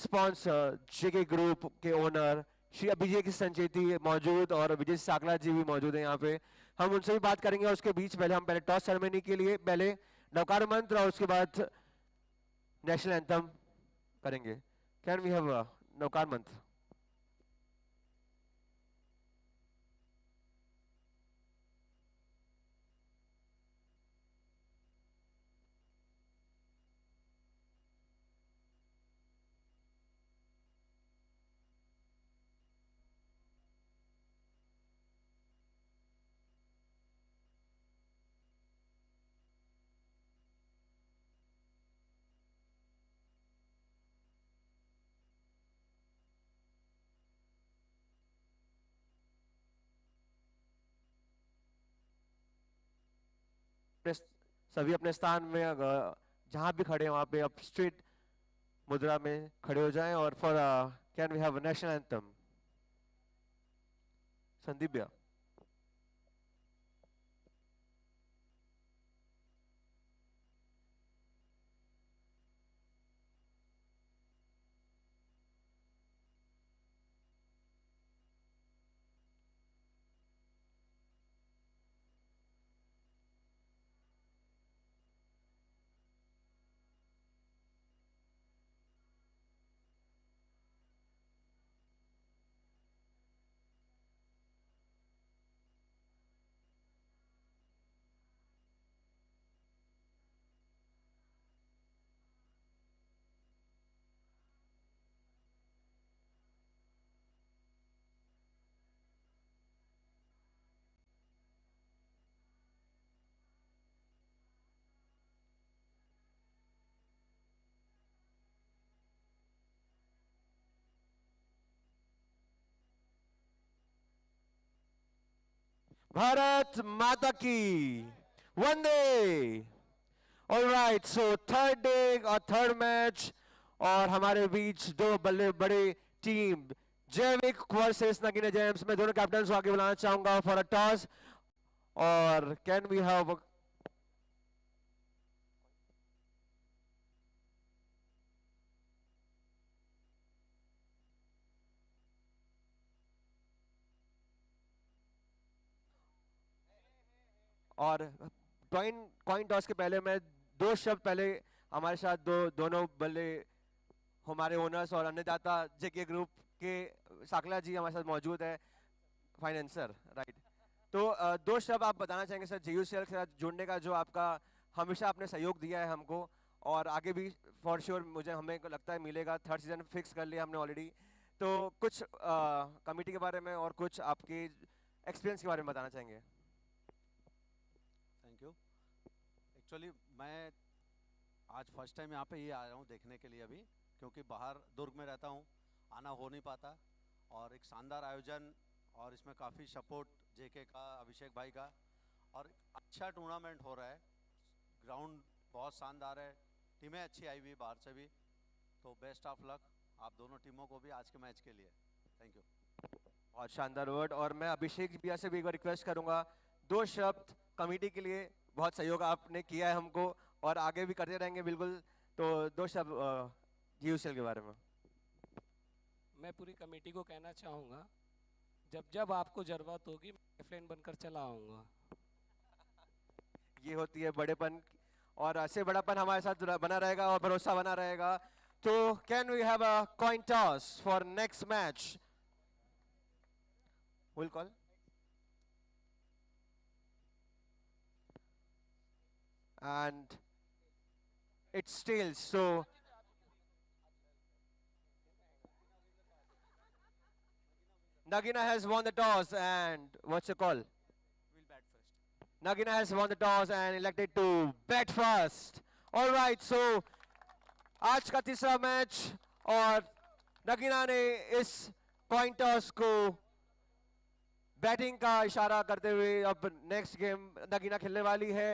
Sponsor JK group के owner Shri Abhishek Sancheti मौजूद और विजय साकला जी भी मौजूद हैं यहाँ पे। हम उनसे भी बात करेंगे। और उसके बीच पहले टॉस सेरेमनी के लिए पहले नवकार मंत्र और उसके बाद नेशनल एंथम करेंगे। कैन वी हैव नवकार मंत्र? सभी अपने स्थान में जहां भी खड़े हैं वहां पे अब स्ट्रेट मुद्रा में खड़े हो जाएं। और for can we have national anthem? Sandeep भैया। भारत माता की वंदे। ऑलराइट, सो थर्ड डे और थर्ड मैच और हमारे बीच दो बल्ले बड़े टीम जैविक वर्सेस नगीना जेम्स। मैं दोनों कैप्टन को आगे बुलाना चाहूंगा फॉर अ टॉस। और कैन वी हैव और कॉइन टॉस के पहले मैं दो शब्द पहले हमारे साथ दोनों बल्ले हमारे ओनर्स और अन्नदाता जेके ग्रुप के साकला जी हमारे साथ मौजूद है, फाइनेंसर, राइट। तो दो शब्द आप बताना चाहेंगे सर जेयूसीएल के साथ जुड़ने का, जो आपका हमेशा आपने सहयोग दिया है हमको और आगे भी फॉर श्योर मुझे हमें को लगता है मिलेगा। थर्ड सीजन फिक्स कर लिया हमने ऑलरेडी। तो कुछ कमेटी के बारे में और कुछ आपके एक्सपीरियंस के बारे में बताना चाहेंगे? Thank you. एक्चुअली मैं आज फर्स्ट टाइम यहाँ पे ही आया हूँ देखने के लिए अभी, क्योंकि बाहर दुर्ग में रहता हूँ, आना हो नहीं पाता। और एक शानदार आयोजन और इसमें काफ़ी सपोर्ट जेके का, अभिषेक भाई का, और अच्छा टूर्नामेंट हो रहा है। ग्राउंड बहुत शानदार है, टीमें अच्छी आई हुई बाहर से भी। तो बेस्ट ऑफ लक आप दोनों टीमों को भी आज के मैच के लिए। Thank you. बहुत शानदार वर्ड। और मैं अभिषेक भैया से भी एक बार रिक्वेस्ट करूंगा, दो शब्द कमेटी के लिए। बहुत सहयोग आपने किया है हमको और आगे भी करते रहेंगे बिल्कुल। तो दो शब्द जीयूसीएल के बारे में। मैं पूरी कमेटी को कहना चाहूँगा, जब जब आपको जरूरत होगी मैं लाइफलाइन बनकर चला आऊँगा। ये होती है बड़ेपन, और ऐसे बड़ापन हमारे साथ बना रहेगा और भरोसा बना रहेगा। तो can we have a coin toss for next match? Will call and it's tails. So Nagina has won the toss and what's the call? We'll bat first. Nagina has won the toss and elected to bat first. All right, so आज का तीसरा match और नगीना ने इस coin toss को batting का इशारा करते हुए अब नेक्स्ट गेम नगीना खेलने वाली है।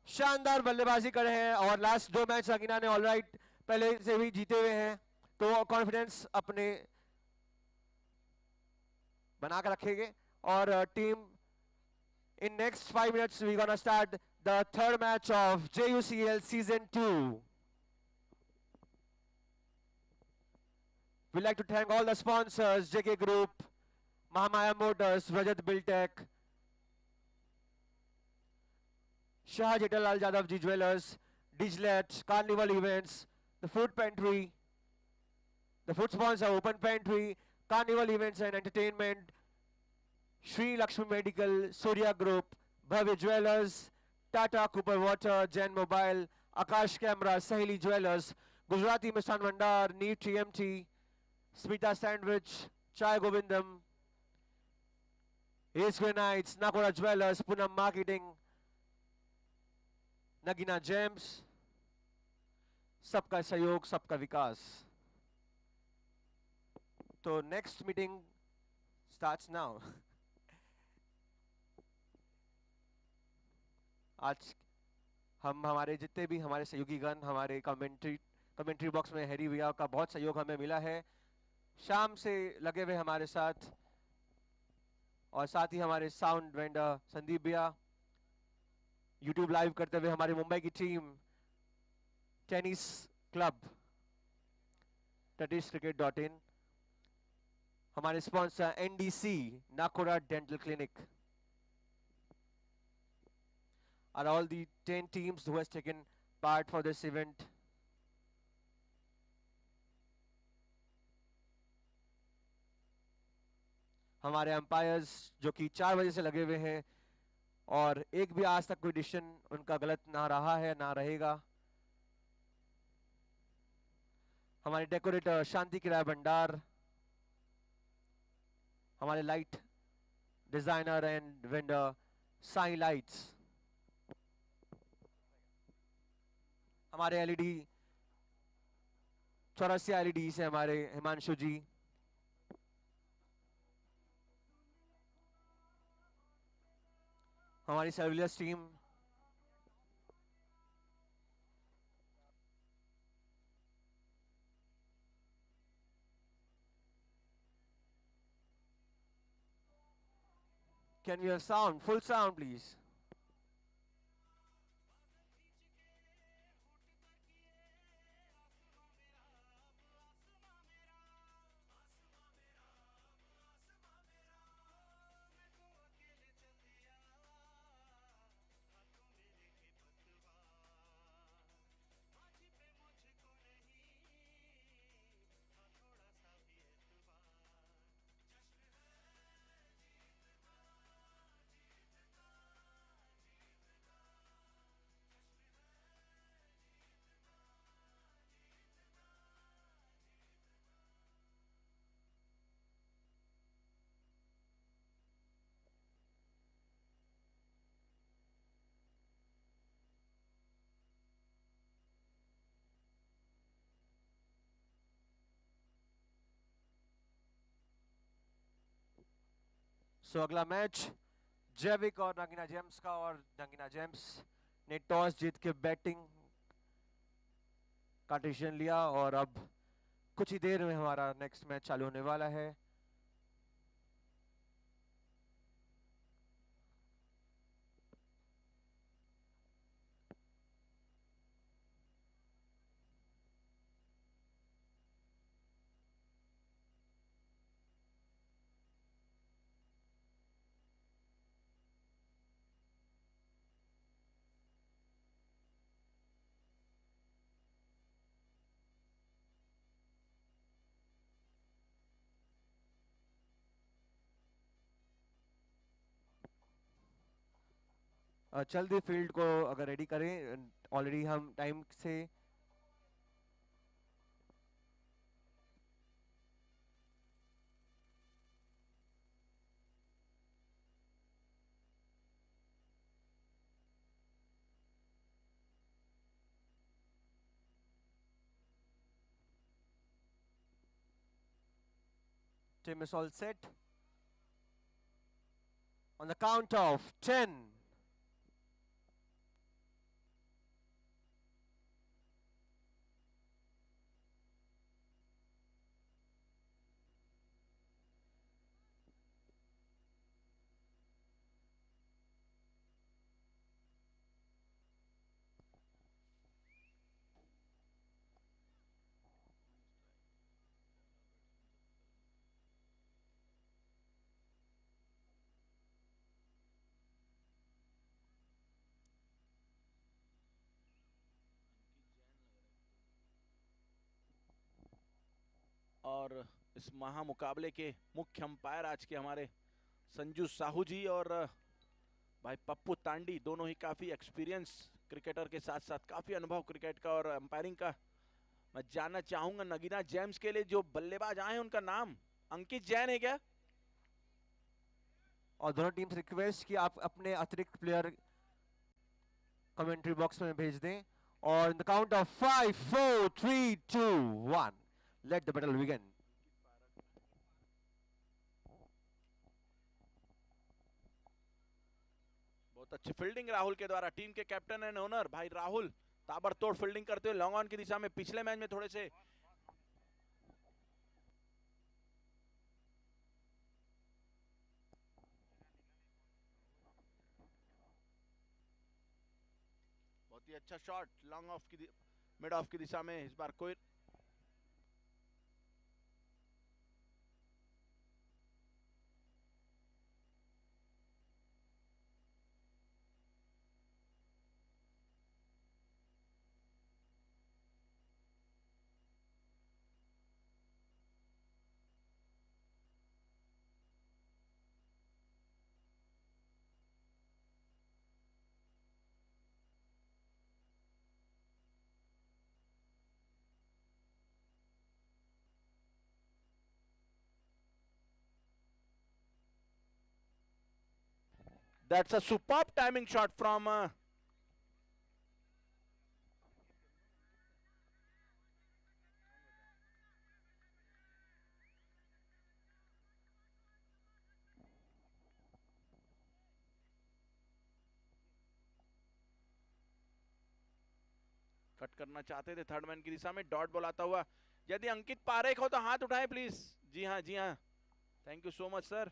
शानदार बल्लेबाजी करे हैं और लास्ट दो मैच नगीना ने ऑलराइट पहले से भी जीते हुए हैं, तो कॉन्फिडेंस अपने बनाकर रखेंगे। और team in next 5 minutes we gonna start the third match of JUCL season 2। We'd like to thank all the sponsors, JK Group, Mahamaya Motors, Rajat Buildtech, Shah Jetalal Jadhav Ji Jewelers, Diglet, Carnival Events, the Food Pantry, the food sponsor, Open Pantry, Carnival Events and Entertainment, Sri Lakshmi Medical, Surya Group, Bhavya Jewelers, Tata Cooper Water, Jen Mobile, Akash Camera, Sahili Jewelers, Gujarati Mistan Vandar, Neat TMT, Smita Sandwich, Chai Govindam, Ace Granites, Nakora Jewelers, Punam Marketing, Nagina Gems, सबका सहयोग सबका विकास. तो next meeting starts now. आज हम हमारे जितने भी हमारे सहयोगीगण हमारे कमेंट्री बॉक्स में हैरी भैया का बहुत सहयोग हमें मिला है, शाम से लगे हुए हमारे साथ, और साथ ही हमारे साउंड वेंडर संदीप भैया, यूट्यूब लाइव करते हुए हमारी मुंबई की टीम, टेनिस क्लब TennisCricket.in, हमारे sponsor NDC Nakora dental clinic, are all the 10 teams who has taken part for this event. हमारे अंपायर्स जो कि 4 बजे से लगे हुए हैं और एक भी आज तक कोई डिसीजन उनका गलत ना रहा है ना रहेगा. हमारे डेकोरेटर शांति किराया भंडार, हमारे light designer and vendor Sai lights, हमारे एलईडी 84 एलईडी से हमारे हिमांशु जी, हमारी surveillance team, can we have sound, full sound please. सो अगला मैच जैविक और नगीना जेम्स का, और नगीना जेम्स ने टॉस जीत के बैटिंग का डिसीजन लिया और अब कुछ ही देर में हमारा नेक्स्ट मैच चालू होने वाला है. जल्दी फील्ड को अगर रेडी करें, ऑलरेडी हम टाइम से team is all set. On the count of 10, और इस महामुकाबले के मुख्य अंपायर आज के हमारे संजू साहू जी और भाई पप्पू तांडी, दोनों ही काफी एक्सपीरियंस क्रिकेटर के साथ साथ काफी अनुभव क्रिकेट का और अंपायरिंग का। मैं जानना चाहूंगा नगीना जेम्स के लिए जो बल्लेबाज आए हैं उनका नाम अंकित जैन है क्या? और दोनों टीम से रिक्वेस्ट कि आप अपने अतिरिक्त प्लेयर कमेंट्री बॉक्स में भेज दें। और in the count of 5 4 3 2 1 let the battle begin. बहुत अच्छी फील्डिंग राहुल के द्वारा, टीम के कैप्टन एंड ओनर भाई राहुल ताबड़तोड़ फील्डिंग करते हुए लॉन्ग ऑन की दिशा में। पिछले मैच में थोड़े से बहुत ही अच्छा शॉट लॉन्ग ऑफ की मिड ऑफ की दिशा में। इस बार कोई that's a superb timing shot from cut करना चाहते थे थर्ड मैन की दिशा में। डॉट बॉल आता हुआ, यदि अंकित पारेख हो तो हाथ उठाएं प्लीज। जी हाँ जी हाँ, thank you so much sir.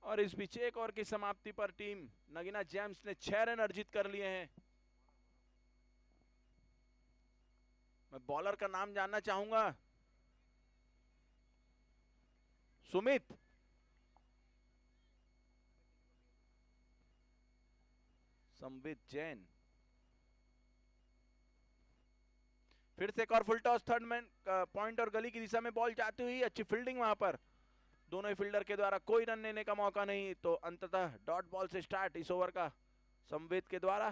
और इस बीच एक ओवर की समाप्ति पर टीम नगीना जेम्स ने 6 रन अर्जित कर लिए हैं। मैं बॉलर का नाम जानना चाहूंगा। सुमित, संबित जैन। फिर से एक और full toss, third man point और गली की दिशा में बॉल जाती हुई, अच्छी फील्डिंग वहां पर दोनों ही फील्डर के द्वारा, कोई रन लेने का मौका नहीं। तो अंततः डॉट बॉल से स्टार्ट इस ओवर का संवेद के द्वारा।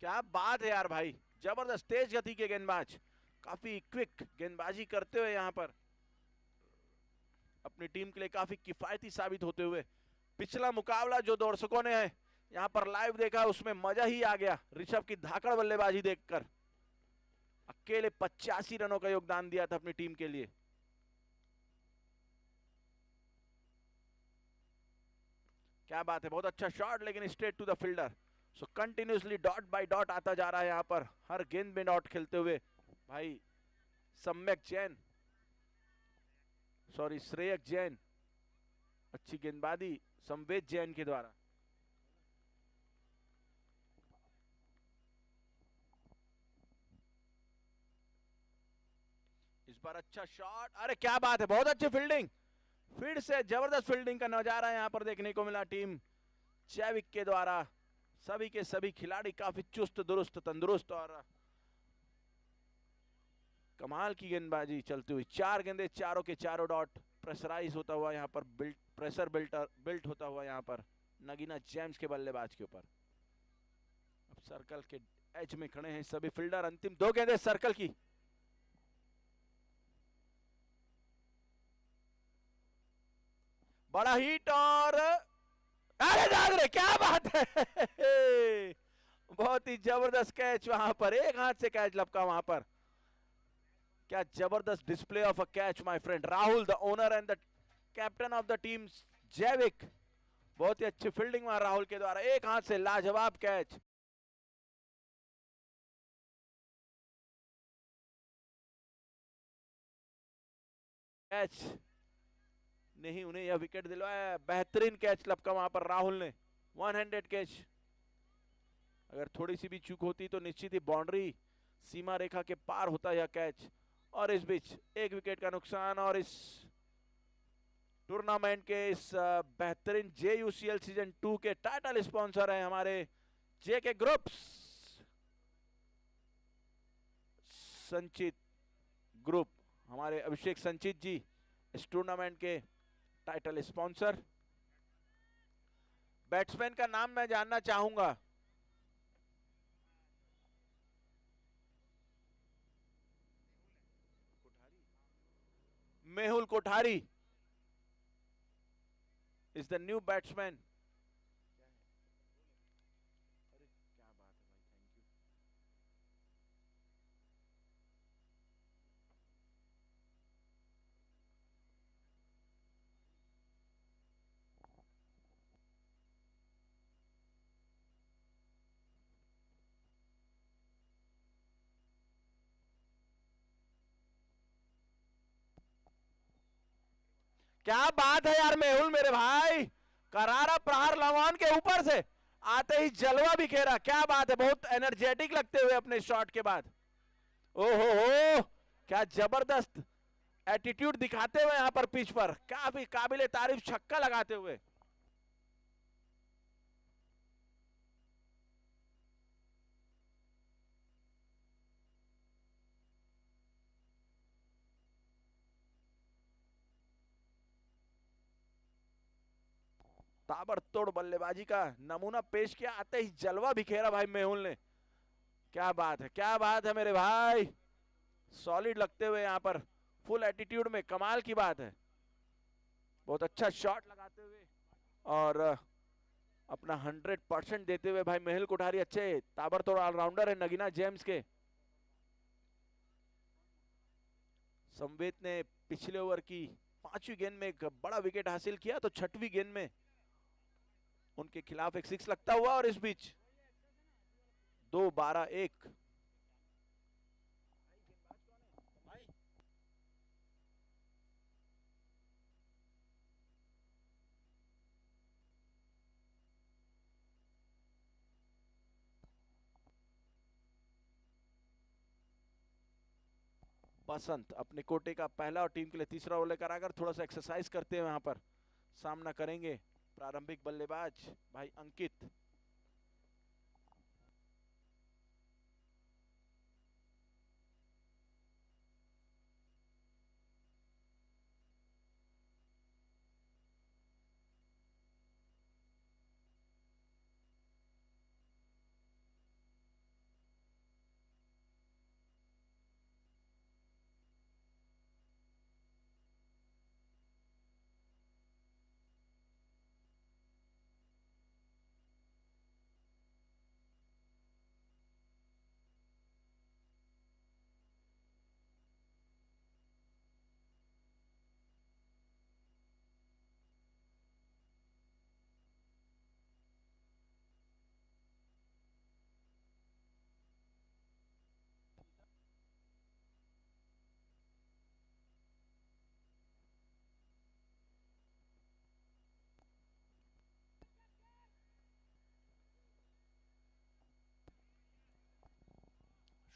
क्या बात है यार भाई, जबरदस्त तेज गति के गेंदबाज, काफी क्विक गेंदबाजी करते हुए यहां पर अपनी टीम के लिए काफी किफायती साबित होते हुए। पिछला मुकाबला जो दर्शकों ने यहाँ पर लाइव देखा उसमें मजा ही आ गया। ऋषभ की धाकड़ बल्लेबाजी देखकर, अकेले 85 रनों का योगदान दिया था अपनी टीम के लिए। क्या बात है, बहुत अच्छा शॉट, लेकिन straight to the fielder. So continuously dot by dot आता जा रहा है यहाँ पर, हर गेंद में डॉट खेलते हुए भाई सम्यक जैन, सॉरी श्रेयक जैन। अच्छी गेंदबाजी संवेद जैन के द्वारा। इस बार अच्छा शॉट, अरे क्या बात है, बहुत अच्छी फील्डिंग, फिर से जबरदस्त फील्डिंग का नजारा यहां पर देखने को मिला टीम चैविक के द्वारा। सभी के सभी खिलाड़ी काफी चुस्त दुरुस्त तंदुरुस्त और कमाल की गेंदबाजी चलती हुई। 4 गेंदे, चारों के चारों डॉट, प्रेशराइज होता हुआ यहाँ पर, प्रेशर बिल्ट होता हुआ यहाँ पर नगीना जेम्स के बल्लेबाज के ऊपर। अब सर्कल के एज में खड़े हैं सभी फील्डर। अंतिम 2 गेंदे सर्कल की, बड़ा हिट और अरे दादरे क्या बात है बहुत ही जबरदस्त कैच वहां पर, एक हाथ से कैच लपका वहां पर। क्या जबरदस्त display of a catch my friend Rahul, the owner and the captain of the team जैविक। बहुत ही अच्छी फील्डिंग वहां राहुल के द्वारा, एक हाथ से लाजवाब कैच। कैच नहीं, उन्हें यह विकेट दिलवाया, बेहतरीन कैच लपका वहां पर राहुल ने, वन हैंडेड कैच। अगर थोड़ी सी भी चूक होती तो निश्चित ही बाउंड्री सीमा रेखा के पार होता यह कैच। और इस बीच एक विकेट का नुकसान, और इस टूर्नामेंट के इस बेहतरीन JUCL सीजन 2 के टाइटल स्पॉन्सर हैं हमारे JK ग्रुप्स, संचित ग्रुप, हमारे अभिषेक संचित जी इस टूर्नामेंट के टाइटल स्पॉन्सर। बैट्समैन का नाम मैं जानना चाहूंगा। Mehul Kothari is the new batsman. क्या बात है यार मेहुल मेरे भाई, करारा प्रहार लवान के ऊपर से आते ही जलवा बिखेरा, क्या बात है, बहुत एनर्जेटिक लगते हुए अपने शॉट के बाद। ओहो हो, क्या जबरदस्त एटीट्यूड दिखाते हुए यहां पर पिच पर, काफी काबिले तारीफ छक्का लगाते हुए। ताबड़तोड़ बल्लेबाजी का नमूना पेश किया, आते ही जलवा बिखेरा भाई मेहुल ने। क्या बात है, क्या बात है मेरे भाई, सॉलिड लगते हुए यहाँ पर, फुल एटीट्यूड में, कमाल की बात है। बहुत अच्छा शॉट लगाते हुए और अपना 100% देते हुए भाई मेहुल कोठारी अच्छे ताबड़तोड़ ऑलराउंडर है नगीना जेम्स के। संवेद ने पिछले ओवर की 5वीं गेंद में एक बड़ा विकेट हासिल किया, तो 6वीं गेंद में उनके खिलाफ एक 6 लगता हुआ, और इस बीच 2-12-1। बसंत अपने कोटे का पहला और टीम के लिए तीसरा ओवर लेकर आकर थोड़ा सा एक्सरसाइज करते हुए यहाँ पर सामना करेंगे प्रारंभिक बल्लेबाज भाई अंकित।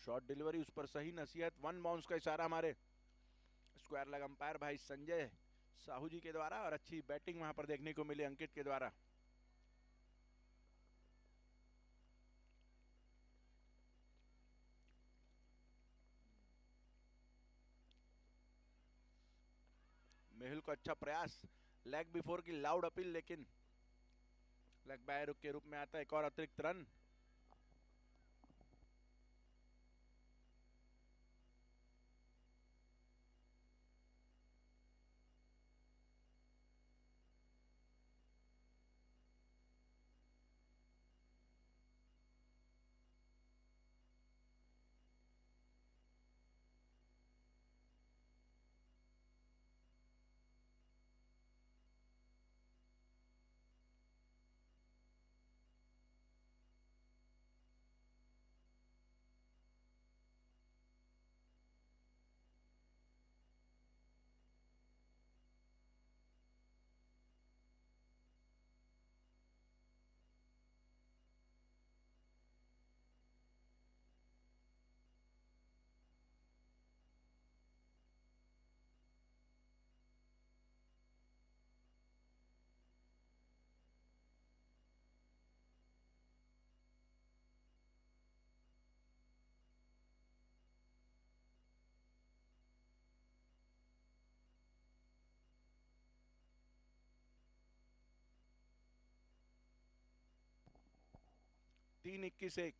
शॉर्ट डिलीवरी उस पर सही नसीहत, वन बाउंस का इशारा हमारे स्क्वायर लेग अंपायर भाई संजय साहू जी के द्वारा, और अच्छी बैटिंग वहां पर देखने को मिली अंकित के द्वारा। मेहुल को अच्छा प्रयास, लेग बिफोर की लाउड अपील, लेकिन लेग बाय के रूप में आता है एक और अतिरिक्त रन। 3-21-1।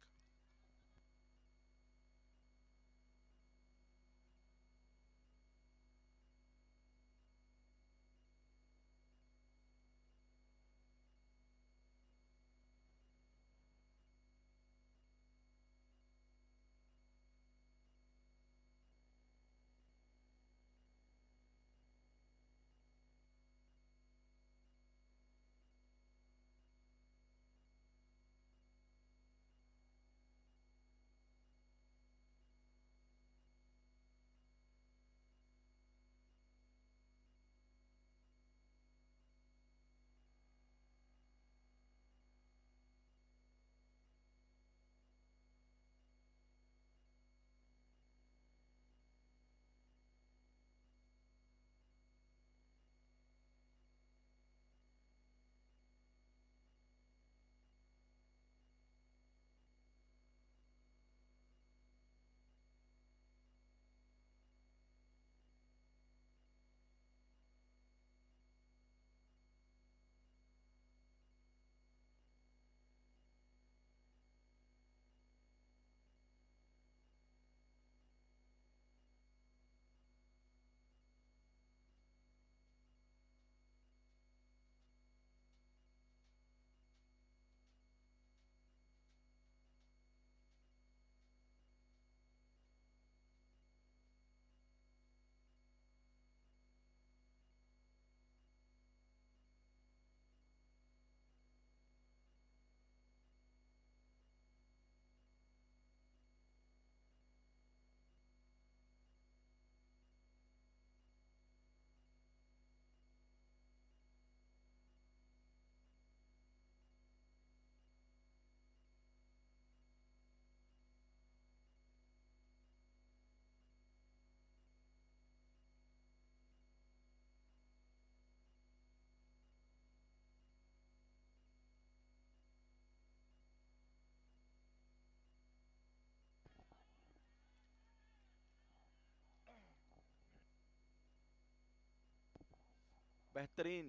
बेहतरीन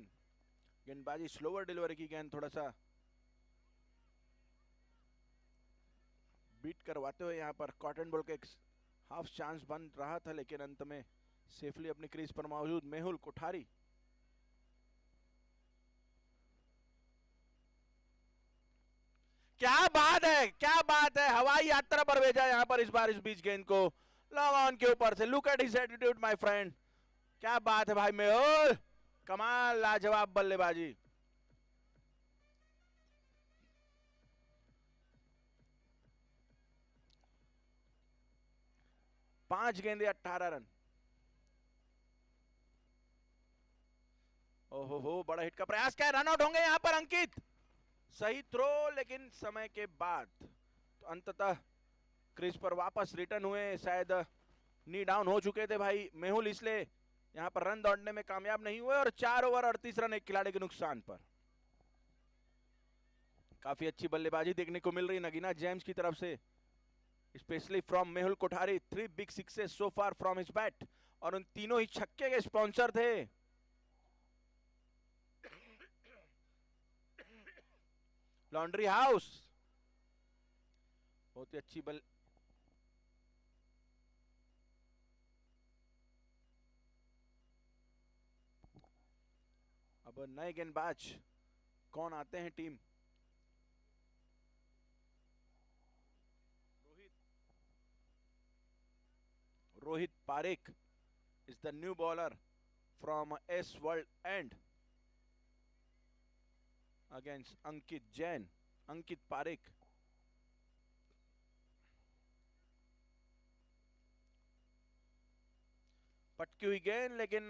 गेंदबाजी, स्लोअर डिलीवरी की गेंद थोड़ा सा बीट करवाते हुए यहाँ पर कॉटन बॉल का एक हाफ चांस बन रहा था, लेकिन अंत में सेफली अपनी क्रीज पर मौजूद मेहुल कोठारी। क्या बात है, क्या बात है, हवाई यात्रा पर भेजा यहाँ पर इस बार इस बीच गेंद को लॉन्ग ऑन के ऊपर से। Look at his attitude my friend, क्या बात है भाई मेहुल, कमाल, लाजवाब बल्लेबाजी। पांच गेंदे 18 रन। ओहो हो, बड़ा हिट का प्रयास, क्या रन आउट होंगे यहाँ पर अंकित? सही थ्रो, लेकिन समय के बाद तो अंततः क्रीज पर वापस रिटर्न हुए। शायद नी डाउन हो चुके थे भाई मेहुल, इसलिए यहाँ पर रन दौड़ने में कामयाब नहीं हुए और 4 ओवर 38 रन एक खिलाड़ी के नुकसान पर। काफी अच्छी बल्लेबाजी देखने को मिल रही नगीना जेम्स की तरफ से, specially from Mehul Kothari. 3 big sixes so far from his bat, और उन तीनों ही छक्के के स्पॉन्सर थे। लॉन्ड्री हाउस, बहुत ही अच्छी बल। अब नए गेंदबाज कौन आते हैं team? Rohit Parekh is the new bowler from S World End against Ankit Jain. Ankit Parekh. पटकी हुई गेंद, लेकिन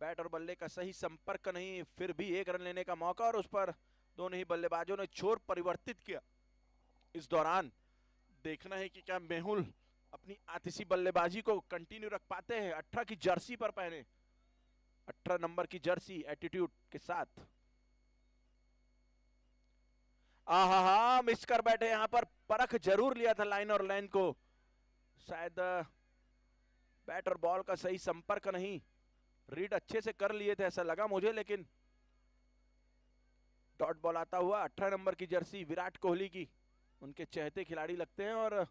बैट और बल्ले का सही संपर्क नहीं, फिर भी एक रन लेने का मौका, और उस पर दोनों ही बल्लेबाजों ने छोर परिवर्तित किया। इस दौरान देखना है कि क्या मेहुल अपनी आतिशी बल्लेबाजी को कंटिन्यू रख पाते हैं। 18 की जर्सी पर पहने, 18 नंबर की जर्सी एटीट्यूड के साथ। आहा, मिस कर बैठे यहाँ पर, परख जरूर लिया था लाइन और लाइन को, शायद बैट और बॉल का सही संपर्क नहीं, रीड अच्छे से कर लिए थे ऐसा लगा मुझे, लेकिन डॉट बॉल आता हुआ। 18 नंबर की जर्सी विराट कोहली की उनके चहेते खिलाड़ी लगते हैं और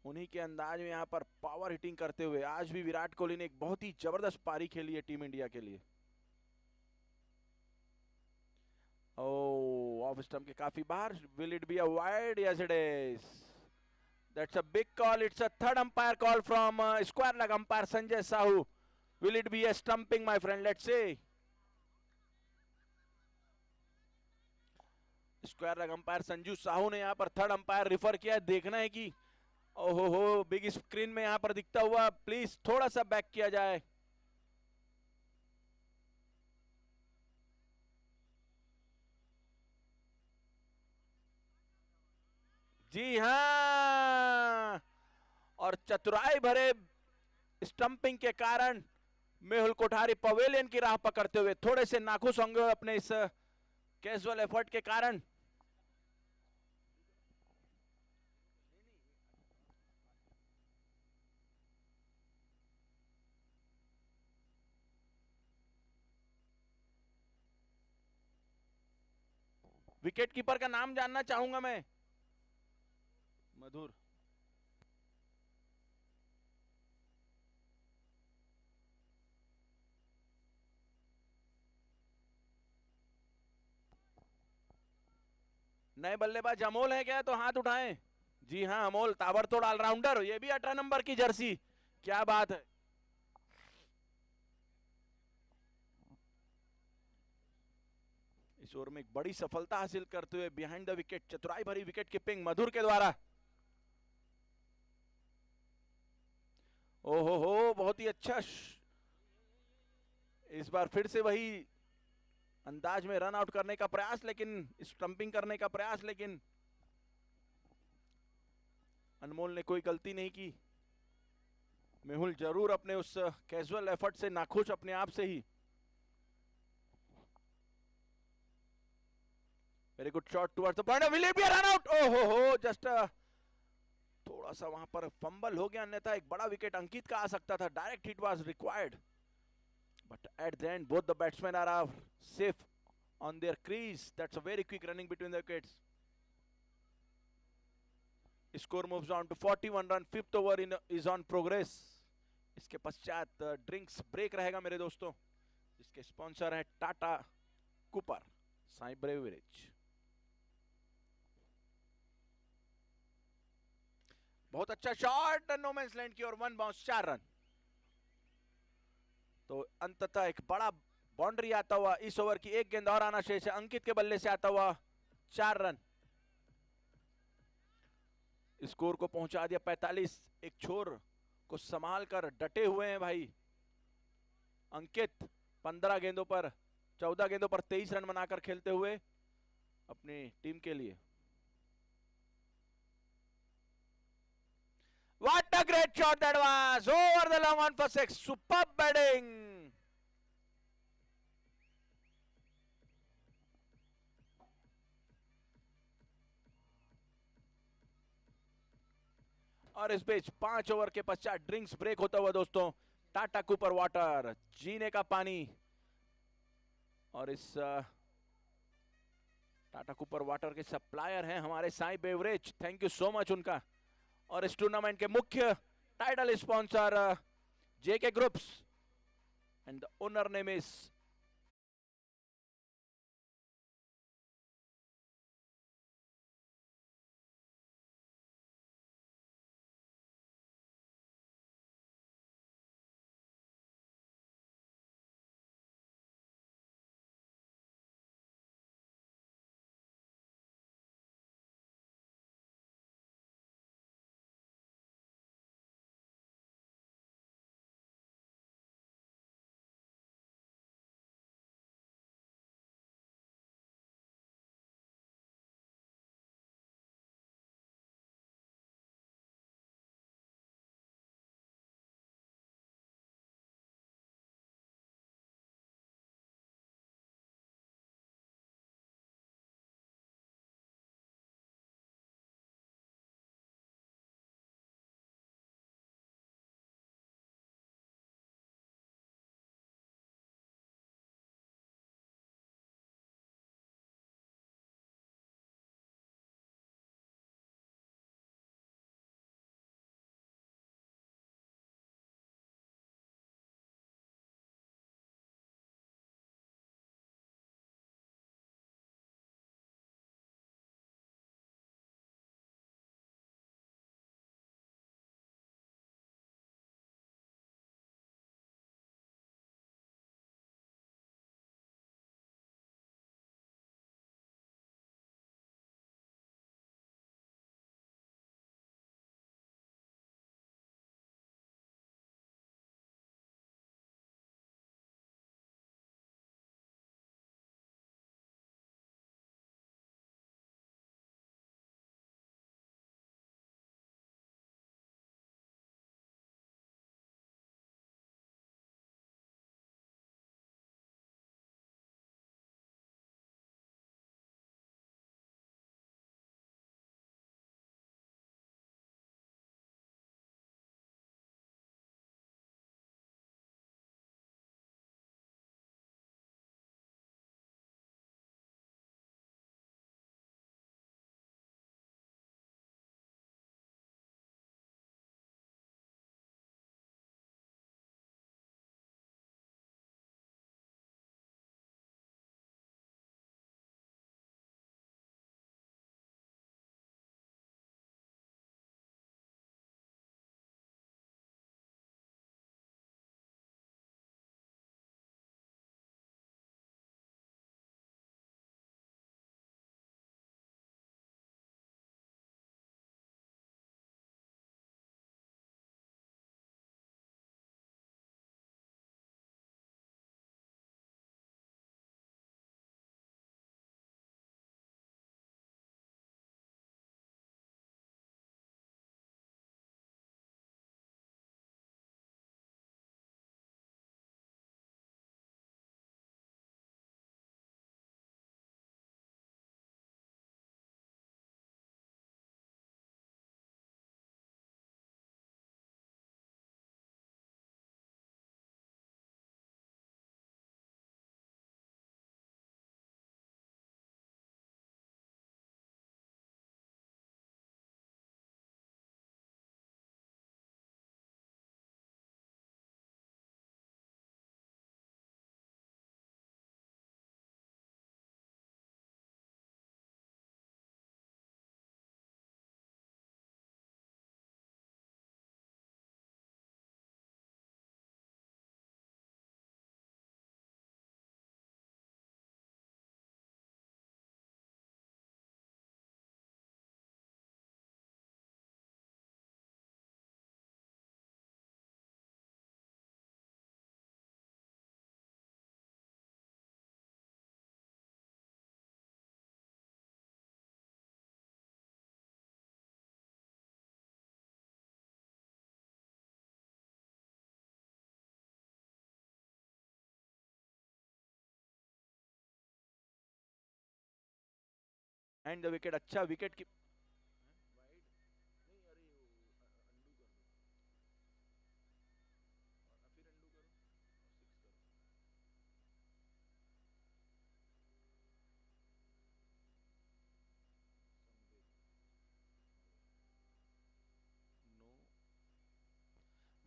उन्हीं के अंदाज में यहाँ पर पावर हिटिंग करते हुए आज भी विराट कोहली ने एक बहुत ही जबरदस्त पारी खेली है टीम इंडिया के लिए। ओ ऑफ स्टंप के काफी बाहर, will it be a wide? Yes it is. That's a big call, it's a third umpire call from square leg umpire Sanjay Sahu. Will it be a stumping my friend? Let's see. Square leg umpire Sanju Sahu ने यहाँ पर third umpire refer किया है। देखना है कि ओहो हो, बिग स्क्रीन में यहाँ पर दिखता हुआ, प्लीज थोड़ा सा बैक किया जाए। जी हाँ, और चतुराई भरे स्टंपिंग के कारण मेहुल कोठारी पवेलियन की राह पकड़ते हुए थोड़े से नाखुश होंगे अपने इस कैजुअल एफर्ट के कारण। विकेट कीपर का नाम जानना चाहूंगा मैं। मधुर। नए बल्लेबाज अमोल है क्या? तो हाथ उठाएं। जी हाँ अमोल, ताबड़तोड़ ऑलराउंडर, ये भी 18 नंबर की जर्सी, क्या बात है। इस ओवर में एक बड़ी सफलता हासिल करते हुए बिहाइंड द विकेट चतुराई भरी विकेट कीपिंग मधुर के द्वारा। ओहो हो, बहुत ही अच्छा। इस बार फिर से वही अंदाज में रन आउट करने का प्रयास, लेकिन स्टंपिंग करने का प्रयास, लेकिन अनमोल ने कोई गलती नहीं की। मेहुल जरूर अपने उस कैजुअल एफर्ट से नाखुश अपने आप से ही। Very good shot towards the point, will it be a run out? ओहो हो, जस्ट थोड़ा सा वहां पर फंबल हो गया, अन्यथा एक बड़ा विकेट अंकित का आ सकता था। Direct hit was required, but at the end both the batsman are safe on their crease. That's a very quick running between the wickets. Score moves on to 41 run. Fifth over is on progress. इसके पश्चात drinks break रहेगा मेरे दोस्तों, जिसके sponsor है Tata Cooper Sai beverage. बहुत अच्छा shot, no man's land की और वन बाउंस, 4 रन। तो अंततः एक बड़ा बाउंड्री आता हुआ, इस ओवर की एक गेंद और आना शेष है। अंकित के बल्ले से आता हुआ 4 रन, स्कोर को पहुंचा दिया 45। एक छोर को संभाल कर डटे हुए हैं भाई अंकित। 15 गेंदों पर 14 गेंदों पर 23 रन बनाकर खेलते हुए अपनी टीम के लिए। What a great shot that was over the long on for 6. Superb batting. और इस बीच 5 ओवर के पश्चात ड्रिंक्स ब्रेक होता हुआ दोस्तों, टाटा कूपर वाटर, जीने का पानी। और इस टाटा कूपर वाटर के सप्लायर हैं हमारे Sai beverage, thank you so much उनका। और इस टूर्नामेंट के मुख्य title sponsor JK groups and the owner name is and the wicket. अच्छा विकेट की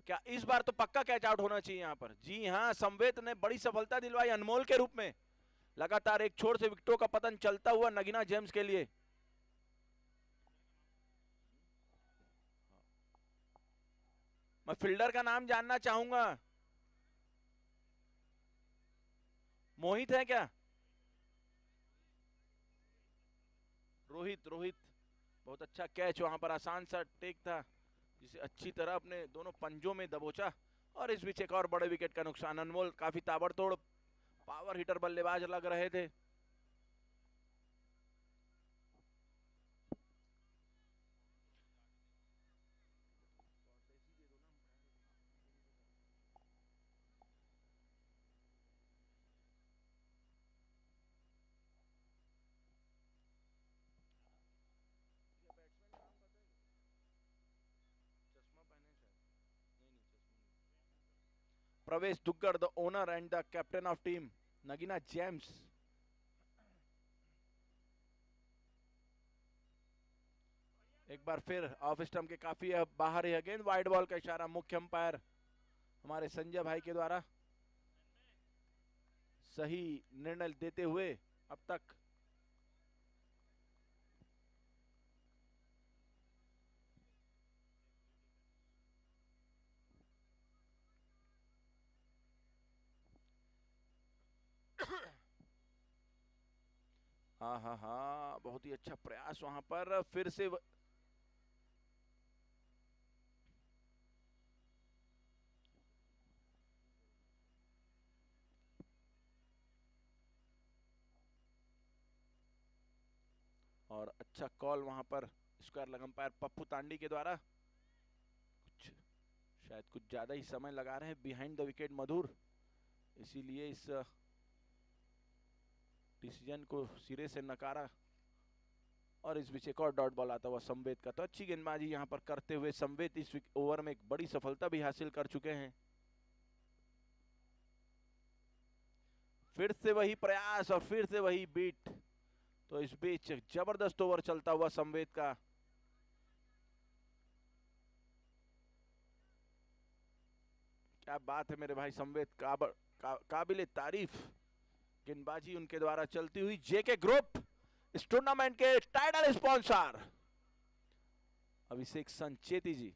क्या इस बार तो पक्का कैच आउट होना चाहिए यहाँ पर। जी हाँ, संवेद ने बड़ी सफलता दिलवाई अनमोल के रूप में। लगातार एक छोर से विकेटों का पतन चलता हुआ नगीना जेम्स के लिए। मैं फील्डर का नाम जानना चाहूंगा। मोहित है क्या? रोहित। रोहित बहुत अच्छा कैच, वहां पर आसान सा टेक था जिसे अच्छी तरह अपने दोनों पंजों में दबोचा। और इस बीच एक और बड़े विकेट का नुकसान। अनमोल काफी ताबड़तोड़ पावर हिटर बल्लेबाज लग रहे थे। प्रवेश Duggar, the owner and the captain of team Nagina James. एक बार फिर ऑफ स्टंप के काफी बाहर है। गेंद वाइड बॉल का इशारा मुख्य अंपायर हमारे संजय भाई के द्वारा सही निर्णय देते हुए अब तक। हाँ हाँ हाँ, बहुत ही अच्छा प्रयास वहां पर फिर से और अच्छा कॉल वहां पर square leg umpire Pappu Tandi के द्वारा। कुछ शायद कुछ ज्यादा ही समय लगा रहे हैं बिहाइंड द विकेट मधुर, इसीलिए इस डिसीजन को सिरे से नकारा। और इस बीच एक और डॉट बॉल आता हुआ संवेद का। तो अच्छी गेंदबाजी यहां पर करते हुए संवेद इस ओवर में एक बड़ी सफलता भी हासिल कर चुके हैं। फिर से वही प्रयास और फिर से वही बीट। तो इस बीच जबरदस्त ओवर चलता हुआ संवेद का। क्या बात है मेरे भाई संवेद, काबिले तारीफ गेंदबाजी उनके द्वारा चलती हुई। जेके ग्रुप इस टूर्नामेंट के टाइटल स्पॉन्सर अभिषेक संचेती जी।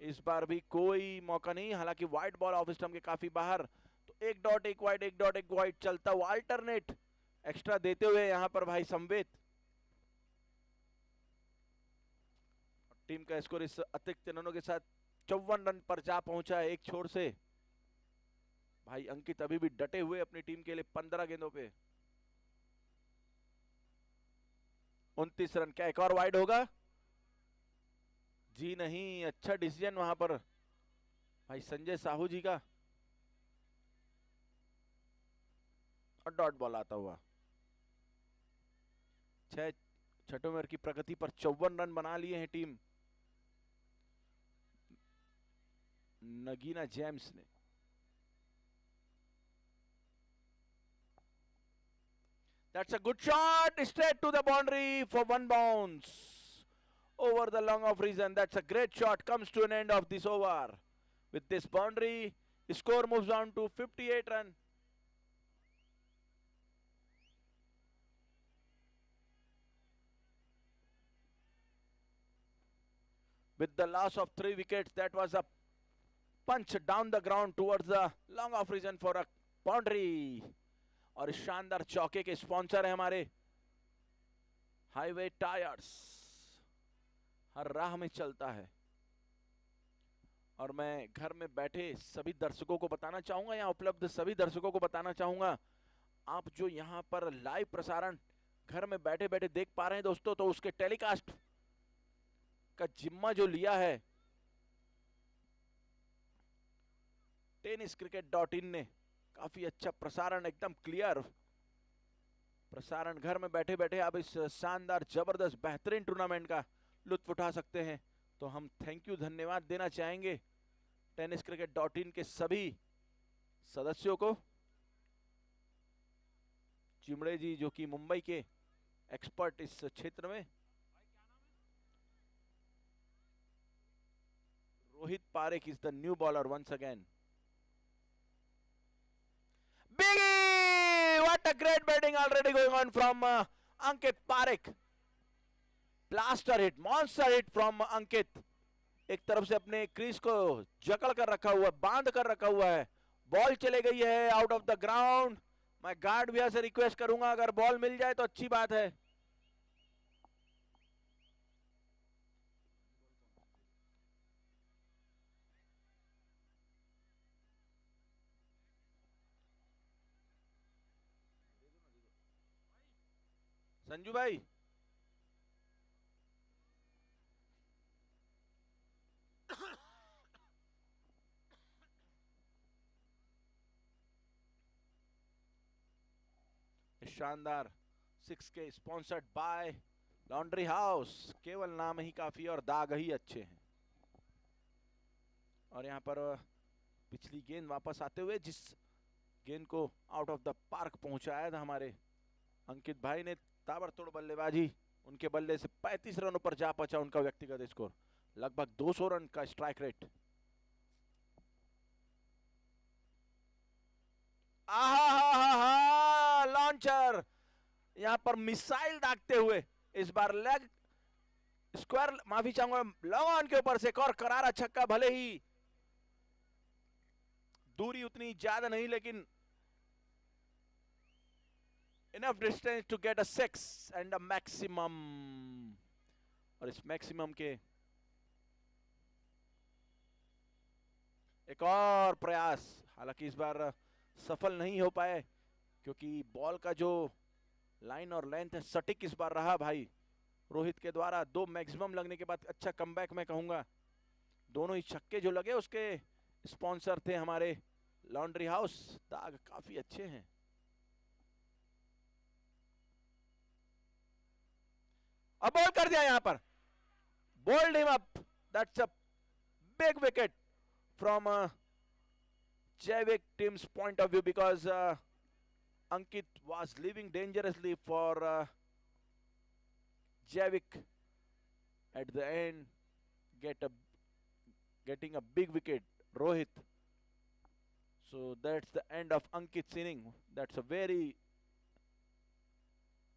इस बार भी कोई मौका नहीं, हालांकि वाइड बॉल ऑफ स्टंप के काफी बाहर। तो एक डॉट एक वाइड, एक डॉट एक वाइड चलता हुआ अल्टरनेट एक्स्ट्रा देते हुए यहां पर भाई संवेद। टीम का स्कोर इस अतिरिक्त रनों के साथ 54 रन पर जा पहुंचा है एक छोर से। भाई अंकित अभी भी डटे हुए अपनी टीम के लिए 15 गेंदों पे। 29 रन। क्या एक और वाइड होगा? जी नहीं, अच्छा डिसीजन वहां पर भाई संजय साहू जी का। और डॉट बॉल आता हुआ। छठे ओवर की प्रगति पर 54 रन बना लिए हैं टीम नगीना जेम्स ने। That's a good shot, straight to the boundary for one bounce. Over the long off reason, that's a great shot. Comes to an end of this over. With this boundary, the score moves on to 58 run. With the loss of 3 wickets, that was a punch down the ground towards the long off reason for a boundary. और इस शानदार चौके के sponsor है हमारे highway tyres. हर राह में चलता है। और मैं घर में बैठे सभी दर्शकों को बताना चाहूंगा, यहाँ उपलब्ध सभी दर्शकों को बताना चाहूंगा, आप जो यहाँ पर लाइव प्रसारण घर में बैठे बैठे देख पा रहे हैं दोस्तों, तो उसके टेलीकास्ट का जिम्मा जो लिया है tenniscricket.in ने। काफी अच्छा प्रसारण, एकदम क्लियर प्रसारण घर में बैठे बैठे आप इस शानदार जबरदस्त बेहतरीन टूर्नामेंट का लुत्फ उठा सकते हैं, तो हम थैंक यू धन्यवाद देना चाहेंगे tenniscricket.in के सभी सदस्यों को। चिमड़े जी जो कि मुंबई के एक्सपर्ट इस क्षेत्र में, Rohit Parekh is the new bowler once again. Biggie! What a great batting already going on from Ankit Parekh. Blaster hit, monster hit from Ankit. एक तरफ से अपने क्रीज को जकड़ कर रखा हुआ, बांध कर रखा हुआ है। बॉल चले गई है आउट ऑफ द ग्राउंड। मैं गार्ड भैया से रिक्वेस्ट करूंगा अगर बॉल मिल जाए तो अच्छी बात है। संजू भाई, शानदार 6K sponsored by laundry house. केवल नाम ही काफी और दाग ही अच्छे हैं। और यहाँ पर पिछली गेंद वापस आते हुए जिस गेंद को आउट ऑफ द पार्क पहुंचाया था हमारे अंकित भाई ने, ताबड़तोड़ बल्लेबाजी, उनके बल्ले से 35 रनों पर जा पहुंचा उनका व्यक्तिगत स्कोर, लगभग 200 रन का स्ट्राइक रेट। आहा लॉन्चर, यहां पर मिसाइल दागते हुए इस बार लेग स्क्वायर, माफी चाहूंगा, लॉन्ग ऑन के ऊपर से एक और करारा छक्का। भले ही दूरी उतनी ज्यादा नहीं, लेकिन enough distance to get a 6 and a maximum। और इस मैक्सिमम के एक और प्रयास, हालांकि इस बार सफल नहीं हो पाए क्योंकि बॉल का जो लाइन और लेंथ है सटीक इस बार रहा भाई रोहित के द्वारा। 2 मैक्सिमम लगने के बाद अच्छा कमबैक मैं कहूंगा। दोनों ही छक्के जो लगे उसके स्पॉन्सर थे हमारे लॉन्ड्री हाउस। दाग काफी अच्छे हैं। अब बॉल कर दिया यहां पर, bowled him up, that's a big wicket from Javik team's point of view because Ankit was leaving dangerously for Javik at the end getting a big wicket, Rohit. So that's the end of Ankit's inning. That's a very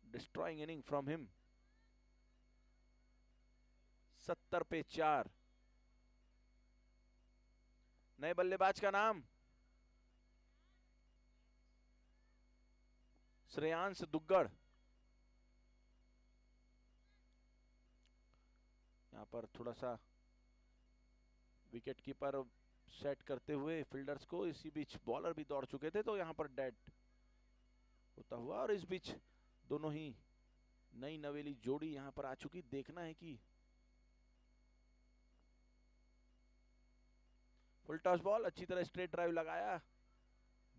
destroying inning from him. 70 पे 4। नए बल्लेबाज का नाम श्रेयांश दुग्गड़। यहाँ पर थोड़ा सा wicket keeper set करते हुए फील्डर्स को, इसी बीच बॉलर भी दौड़ चुके थे तो यहाँ पर डेड होता हुआ। और इस बीच दोनों ही नई नवेली जोड़ी यहाँ पर आ चुकी। देखना है कि फुल टॉस बॉल, अच्छी तरह स्ट्रेट ड्राइव लगाया,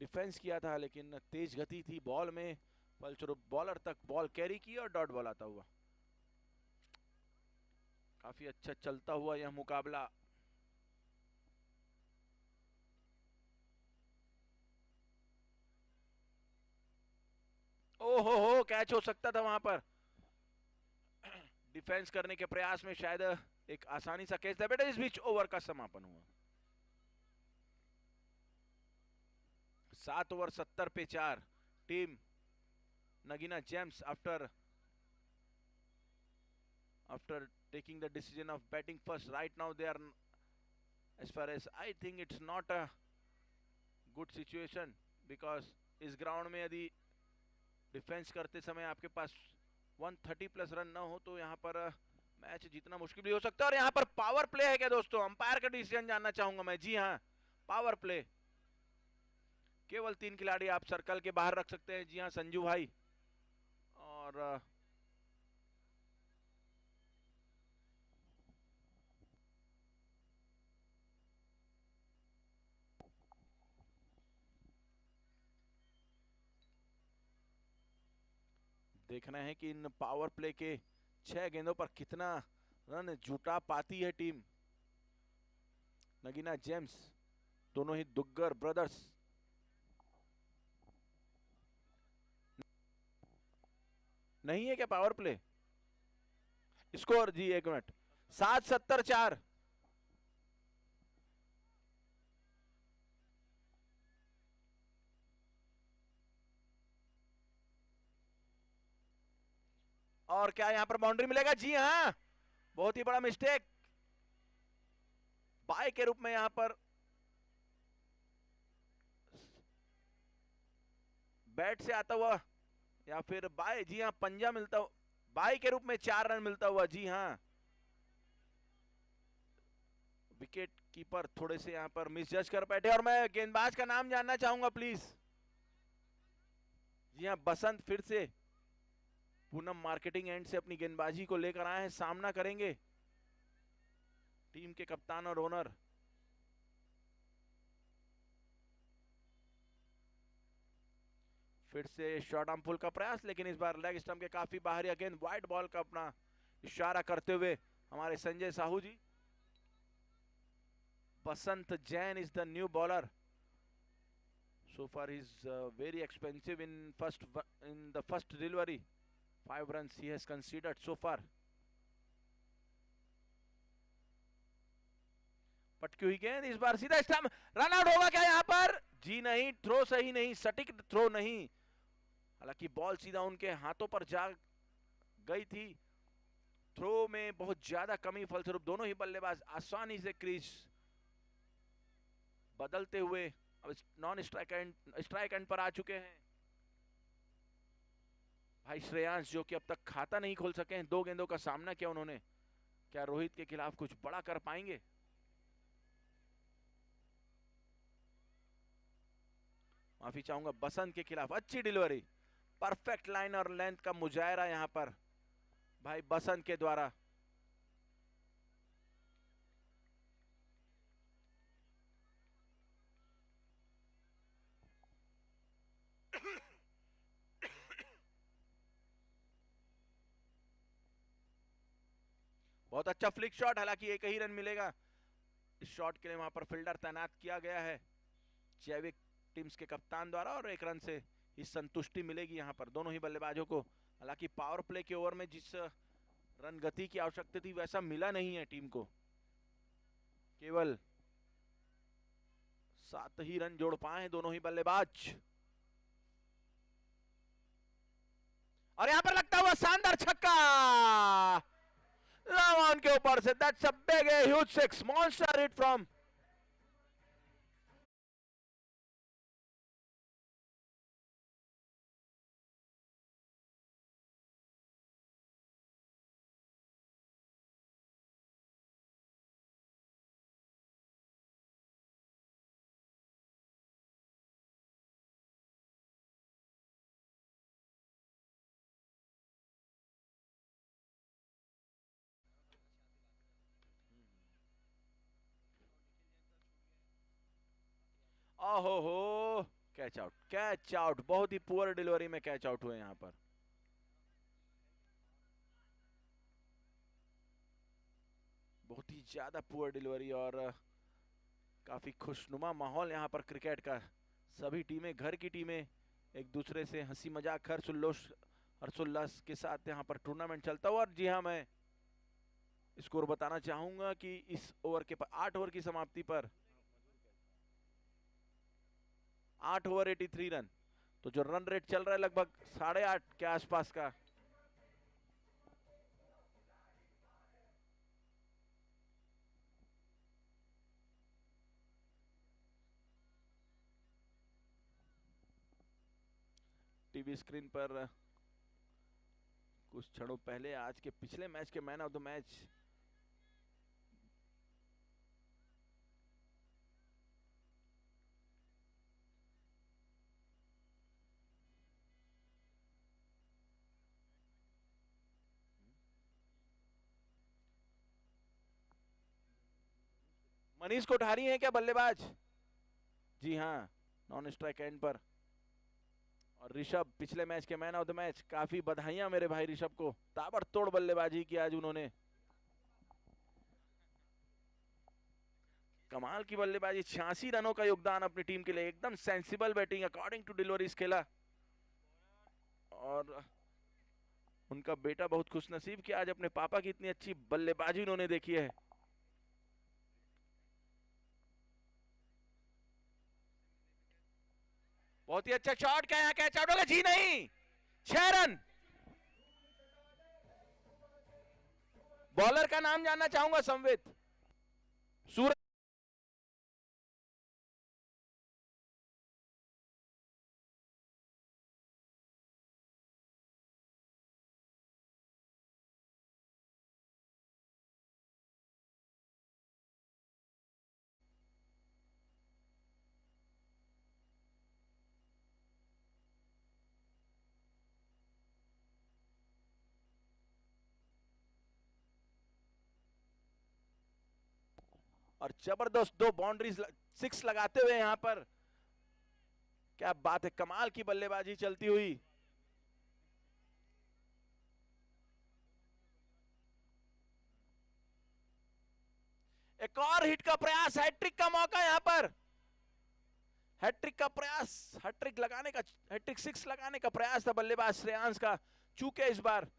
डिफेंस किया था लेकिन तेज गति थी बॉल में, फलस्वरूप बॉलर तक बॉल कैरी की और डॉट बॉल आता हुआ। काफी अच्छा चलता हुआ यह मुकाबला। ओहो हो, कैच हो सकता था वहां पर। डिफेंस करने के प्रयास में शायद एक आसानी सा कैच था। बेटा इस बीच ओवर का समापन हुआ। 7 ओवर 70 पे 4। Team Nagina Gems after taking the decision of batting first, right now they are, as far as I think, it's not a good situation because इस ग्राउंड में यदि डिफेंस करते समय आपके पास 130 प्लस रन ना हो तो यहाँ पर मैच जीतना मुश्किल भी हो सकता है। और यहाँ पर पावर प्ले है क्या दोस्तों? अंपायर का डिसीजन जानना चाहूंगा मैं। जी हाँ, पावर प्ले। केवल 3 खिलाड़ी आप सर्कल के बाहर रख सकते हैं। जी हाँ संजू भाई। और देखना है कि इन पावर प्ले के 6 गेंदों पर कितना रन जुटा पाती है टीम। नगीना जेम्स, दोनों ही दुग्गर ब्रदर्स। नहीं है क्या पावर प्ले? स्कोर जी 1 मिनट, 7-70-4। और क्या यहां पर बाउंड्री मिलेगा? जी हां, बहुत ही बड़ा मिस्टेक। बाय के रूप में यहां पर बैट से आता हुआ या फिर बाय, जी हां, पंजा मिलता हुआ बाय के रूप में 4 रन मिलता हुआ। जी हां, विकेट कीपर थोड़े से यहां पर मिस जज कर बैठे। और मैं गेंदबाज का नाम जानना चाहूंगा प्लीज। जी हां, बसंत फिर से पूनम मार्केटिंग एंड से अपनी गेंदबाजी को लेकर आए हैं, सामना करेंगे टीम के कप्तान और ओनर। फिर से शॉर्ट आर्म पुल का प्रयास, लेकिन इस बार लेग स्टंप के काफी बाहर। अगेन वाइड बॉल का अपना इशारा करते हुए हमारे Sanjay Sahu ji. Basant Jain is the new bowler. So far he's very expensive in the first delivery. 5 runs he has conceded so far. पटकी हुई गेंद, इस बार सीधा स्टंप, रन आउट होगा क्या यहाँ पर? जी नहीं, थ्रो सही नहीं, सटीक थ्रो नहीं। हालांकि बॉल सीधा उनके हाथों पर जा गई थी। थ्रो में बहुत ज्यादा कमी, फलस्वरूप दोनों ही बल्लेबाज आसानी से क्रीज बदलते हुए अब नॉन स्ट्राइक एंड पर आ चुके हैं। भाई श्रेयांश, जो कि अब तक खाता नहीं खोल सके हैं, 2 गेंदों का सामना किया उन्होंने। क्या रोहित के खिलाफ कुछ बड़ा कर पाएंगे? माफी चाहूंगा, बसंत के खिलाफ अच्छी डिलीवरी, परफेक्ट लाइन और लेंथ का मुजाहरा यहां पर भाई बसंत के द्वारा। बहुत अच्छा फ्लिक शॉट, हालांकि एक ही रन मिलेगा। इस शॉट के लिए वहां पर फील्डर तैनात किया गया है जैविक टीम्स के कप्तान द्वारा, और 1 रन से ही संतुष्टि मिलेगी यहां पर दोनों ही बल्लेबाजों को। हालांकि पावर प्ले के ओवर में जिस रन गति की आवश्यकता थी वैसा मिला नहीं है टीम को। केवल 7 ही रन जोड़ पाए हैं दोनों ही बल्लेबाज। और यहां पर लगता हुआ शानदार छक्का लवन के ऊपर से। That's a big huge 6 monster hit from ओहो हो, कैच आउट, कैच आउट। बहुत ही पुअर डिलीवरी में कैच आउट हुए यहां पर। बहुत ही ज्यादा पुअर डिलीवरी और काफी खुशनुमा माहौल यहां पर क्रिकेट का। सभी टीमें, घर की टीमें एक दूसरे से हंसी मजाक हर्षोल्लास के साथ यहां पर टूर्नामेंट चलता हुआ। और जी हां, मैं स्कोर बताना चाहूंगा कि इस ओवर के 8 ओवर की समाप्ति पर 8 ओवर 83 रन, तो जो रन रेट चल रहा है लगभग 8.5 के आसपास का। टीवी स्क्रीन पर कुछ क्षणों पहले आज के पिछले मैच के man of the match Manish Kothari हैं क्या बल्लेबाज? जी हां, नॉन स्ट्राइक एंड पर। और ऋषभ पिछले मैच के मैन ऑफ द मैच, काफी बधाइयां मेरे भाई ऋषभ को, ताबड़तोड़ बल्लेबाजी की आज उन्होंने, कमाल की बल्लेबाजी, 86 रनों का योगदान अपनी टीम के लिए, एकदम sensible batting according to deliveries खेला। और उनका बेटा बहुत खुशनसीब कि आज अपने पापा की इतनी अच्छी बल्लेबाजी उन्होंने देखी है। बहुत ही अच्छा शॉट, क्या यहाँ कैच आउट होगा? जी नहीं, 6 रन। बॉलर का नाम जानना चाहूंगा संवित। सूरज और जबरदस्त 2 बाउंड्रीज 6 लगाते हुए यहां पर, क्या बात है, कमाल की बल्लेबाजी चलती हुई। एक और हिट का प्रयास, हैट्रिक का मौका यहां पर, हैट्रिक का प्रयास, हैट्रिक लगाने का, हैट्रिक 6 लगाने का प्रयास था बल्लेबाज श्रेयांश का, चूके इस बार,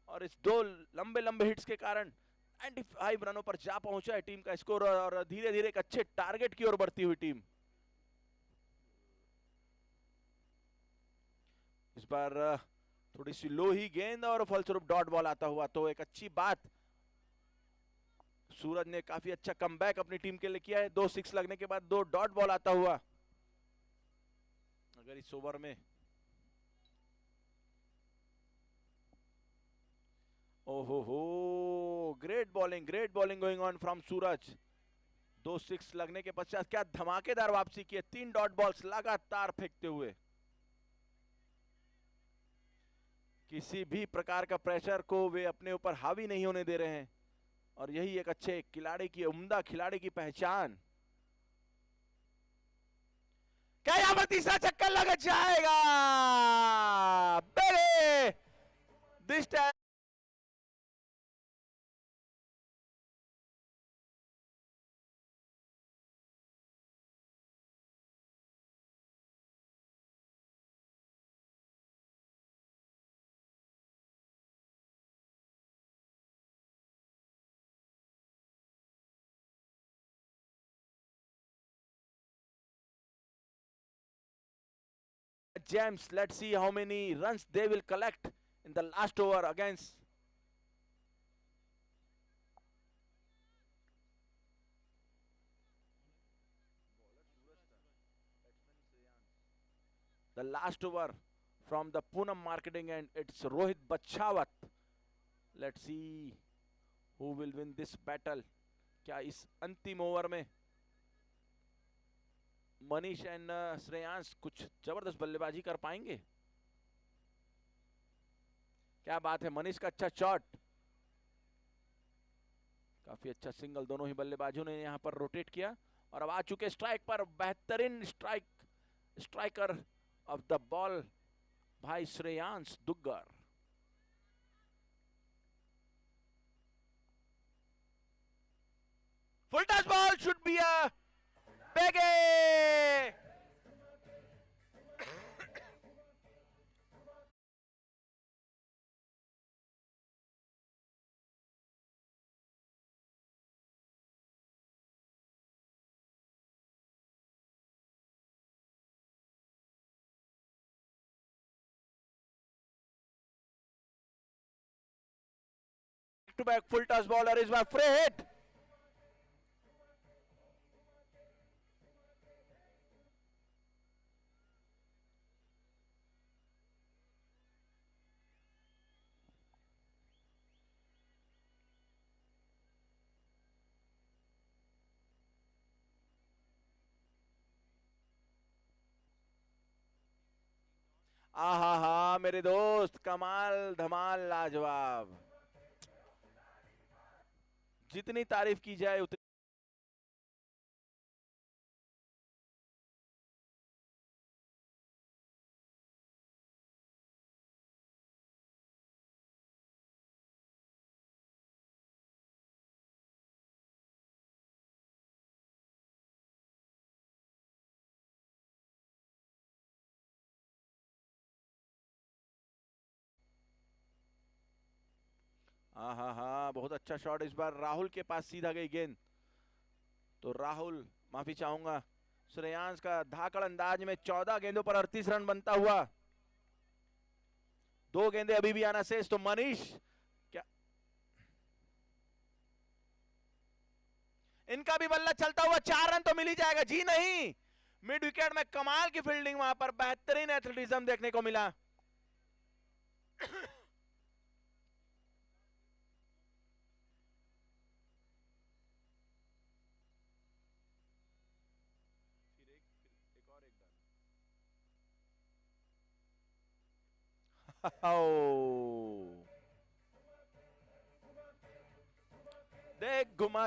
और इस 2 लंबे लंबे हिट्स के कारण 95 रनों पर जा पहुंचा है टीम का स्कोर, और धीरे धीरे एक अच्छे टारगेट की ओर बढ़ती हुई टीम। इस बार थोड़ी सी लो ही गेंद और फलस्वरूप डॉट बॉल आता हुआ, तो एक अच्छी बात, सूरज ने काफी अच्छा कमबैक अपनी टीम के लिए किया है। 2 6 लगने के बाद 2 डॉट बॉल आता हुआ। अगर इस ओवर में ओहो हो, great bowling going on from Suraj. 2 6 लगने के पश्चात क्या धमाकेदार वापसी की है, 3 डॉट बॉल्स लगातार फेंकते हुए। किसी भी प्रकार का प्रेशर को वे अपने ऊपर हावी नहीं होने दे रहे हैं, और यही एक अच्छे खिलाड़ी की, उम्दा खिलाड़ी की पहचान। क्या यहां पर तीसरा चक्कर लग जाएगा? बेरे this time James, let's see how many runs they will collect in the last over against the last over from the Poonam Marketing, and it's Rohit Bachawat. Let's see who will win this battle. क्या इस अंतिम over में Manish and Shreyansh कुछ जबरदस्त बल्लेबाजी कर पाएंगे? क्या बात है, मनीष का अच्छा शॉट, काफी अच्छा सिंगल, दोनों ही बल्लेबाजों ने यहां पर रोटेट किया, और अब आ चुके स्ट्राइक पर, बेहतरीन स्ट्राइकर ऑफ द बॉल भाई Shreyansh Duggar. Full touch ball should be a Peggy! Back to back full toss bowler is my free hit. आहा हा मेरे दोस्त, कमाल धमाल लाजवाब, जितनी तारीफ की जाए उतनी हाँ हाँ हाँ, बहुत अच्छा शॉट इस बार राहुल के पास सीधा गई गेंद। तो राहुल, माफी चाहूंगा, श्रेयांश का धाकड़ अंदाज में 14 गेंदों पर 38 रन बनता हुआ। 2 गेंदे अभी भी आना शेष। तो मनीष, क्या इनका भी बल्ला चलता हुआ 4 रन तो मिल ही जाएगा? जी नहीं, मिड विकेट में कमाल की फील्डिंग, वहां पर बेहतरीन एथलेटिज्म देखने को मिला। देख घुमा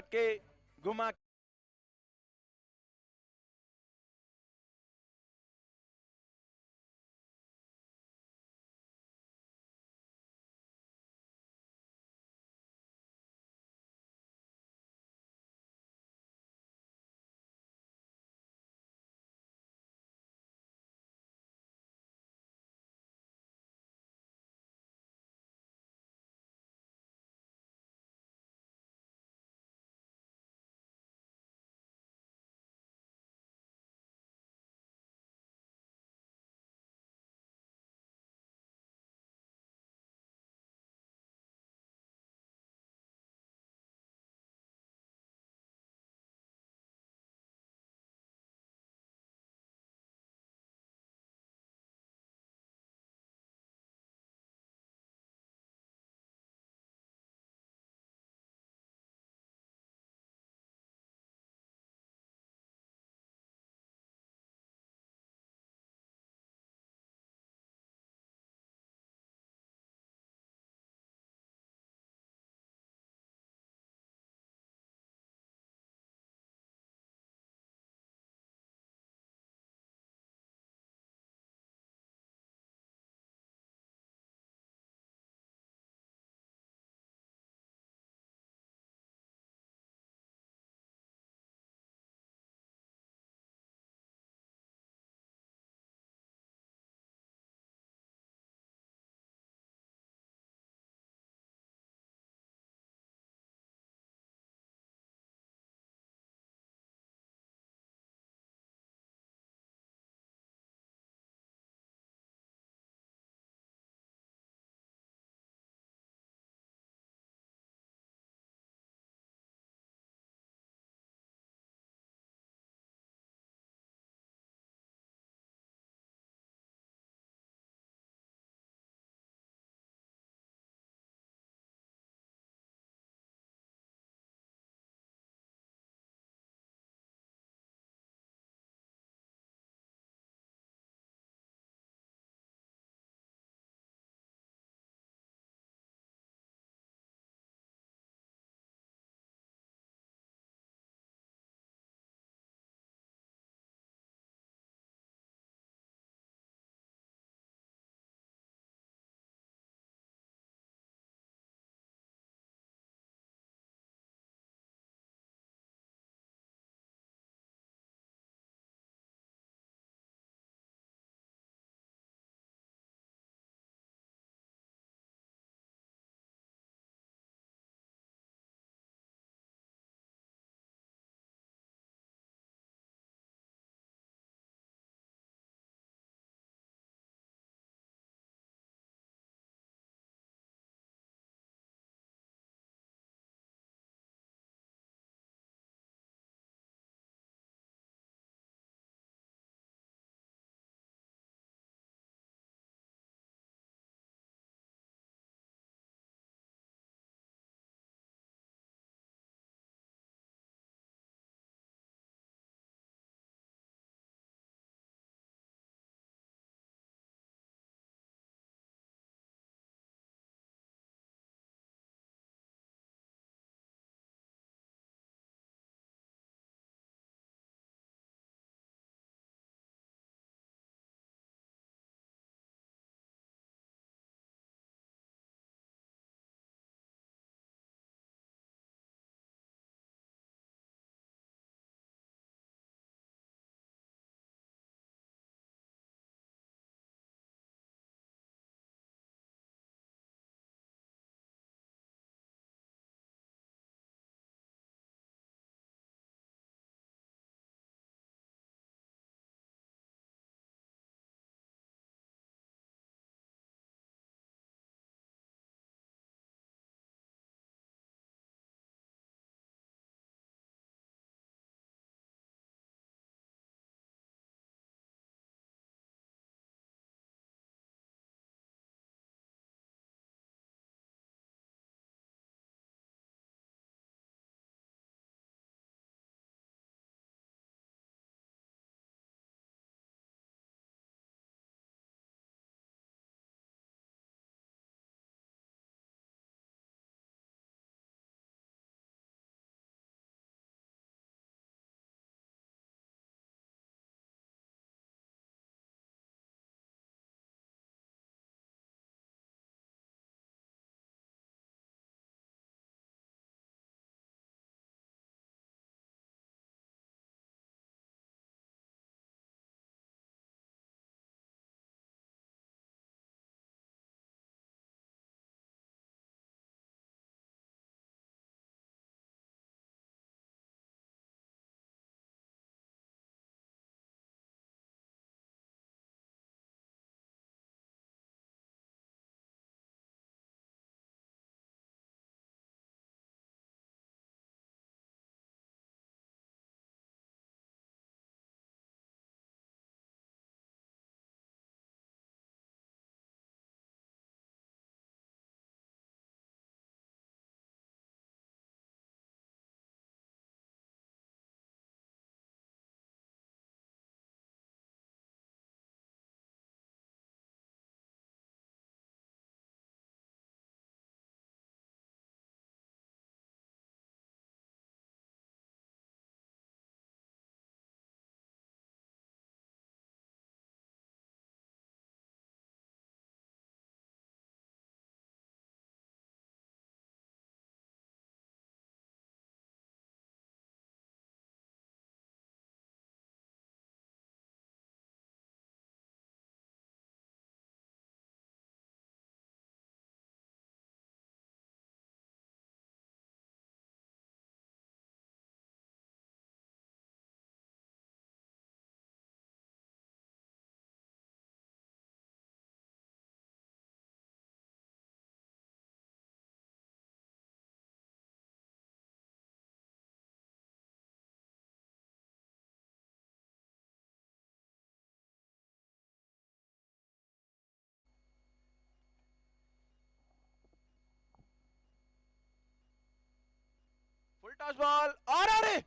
फुल टॉस बॉल और अरे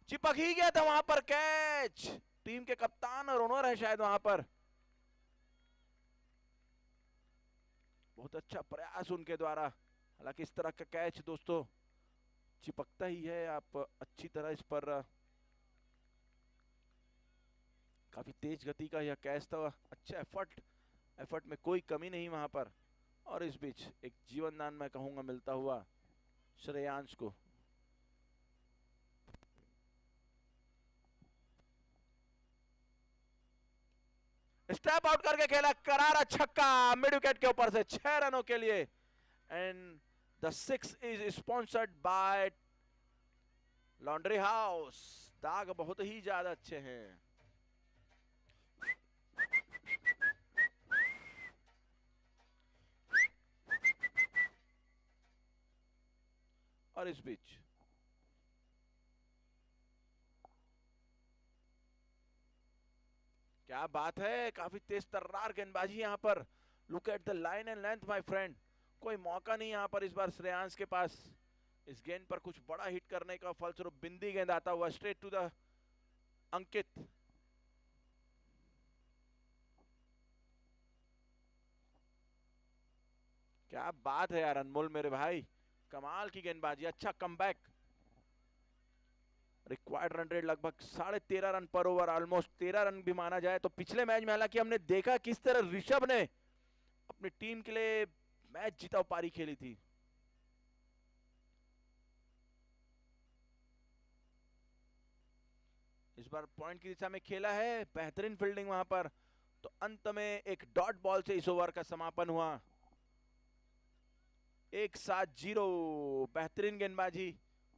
चिपक ही गया था वहां पर कैच। टीम के कप्तान और ओनर है शायद वहां पर। बहुत अच्छा प्रयास उनके द्वारा। हालांकि इस तरह का कैच दोस्तों चिपकता ही है। आप अच्छी तरह इस पर काफी तेज गति का यह कैच था। अच्छा एफर्ट में कोई कमी नहीं वहां पर। और इस बीच एक जीवन दान मैं कहूंगा मिलता हुआ श्रेयांश को। स्टेप आउट करके खेला करारा छक्का मिड विकेट के ऊपर से 6 रनों के लिए। And the 6 is sponsored by laundry house. दाग बहुत ही ज्यादा अच्छे हैं। और इस बीच क्या बात है, काफी तेज तर्रार गेंदबाजी यहां पर। Look at the line and length my friend. कोई मौका नहीं यहां पर इस बार श्रेयांश के पास इस गेंद पर कुछ बड़ा हिट करने का। फलस्वरूप बिंदी गेंद आता हुआ स्ट्रेट टू द अंकित। क्या बात है यार अनमोल मेरे भाई, कमाल की गेंदबाजी। अच्छा कमबैक। रिक्वायर्ड रन रेट लगभग 13.5 रन पर ओवर, ऑलमोस्ट 13 रन भी माना जाए तो। पिछले मैच में हालांकि हमने देखा किस तरह ऋषभ ने अपनी टीम के लिए मैच जीता पारी खेली थी। इस बार पॉइंट की दिशा में खेला है, बेहतरीन फील्डिंग वहां पर। तो अंत में एक डॉट बॉल से इस ओवर का समापन हुआ। 1-7-0। बेहतरीन गेंदबाजी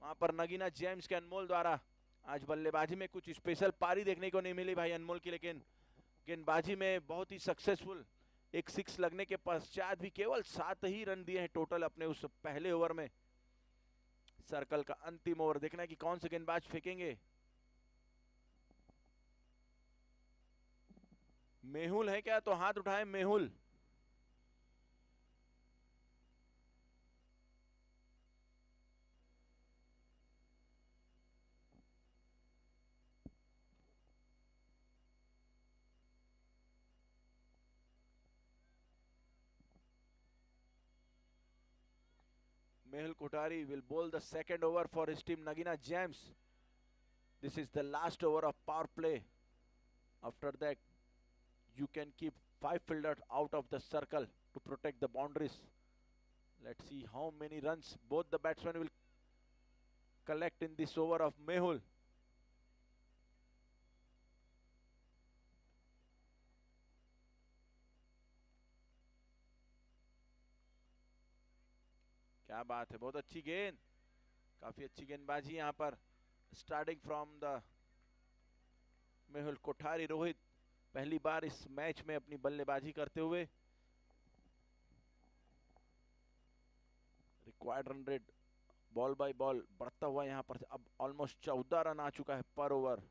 वहां पर नगीना जेम्स के अनमोल द्वारा। आज बल्लेबाजी में कुछ स्पेशल पारी देखने को नहीं मिली भाई अनमोल की, लेकिन गेंदबाजी में बहुत ही सक्सेसफुल। एक 6 लगने के पश्चात भी केवल 7 ही रन दिए हैं टोटल अपने उस पहले ओवर में। सर्कल का अंतिम ओवर देखना है कि कौन से गेंदबाज फेंकेंगे। मेहुल है क्या, तो हाथ उठाए Mehul. Mehul Kothari will bowl the second over for his team Nagina Gems. This is the last over of power play. After that, you can keep 5 fielders out of the circle to protect the boundaries. Let's see how many runs both the batsmen will collect in this over of Mehul. क्या बात है, बहुत अच्छी गेंद, काफी अच्छी गेंदबाजी यहां पर। Starting from the Mehul Kothari Rohit पहली बार इस मैच में अपनी बल्लेबाजी करते हुए। Required run rate ball by ball बढ़ता हुआ यहां पर। अब ऑलमोस्ट 14 रन आ चुका है पर ओवर।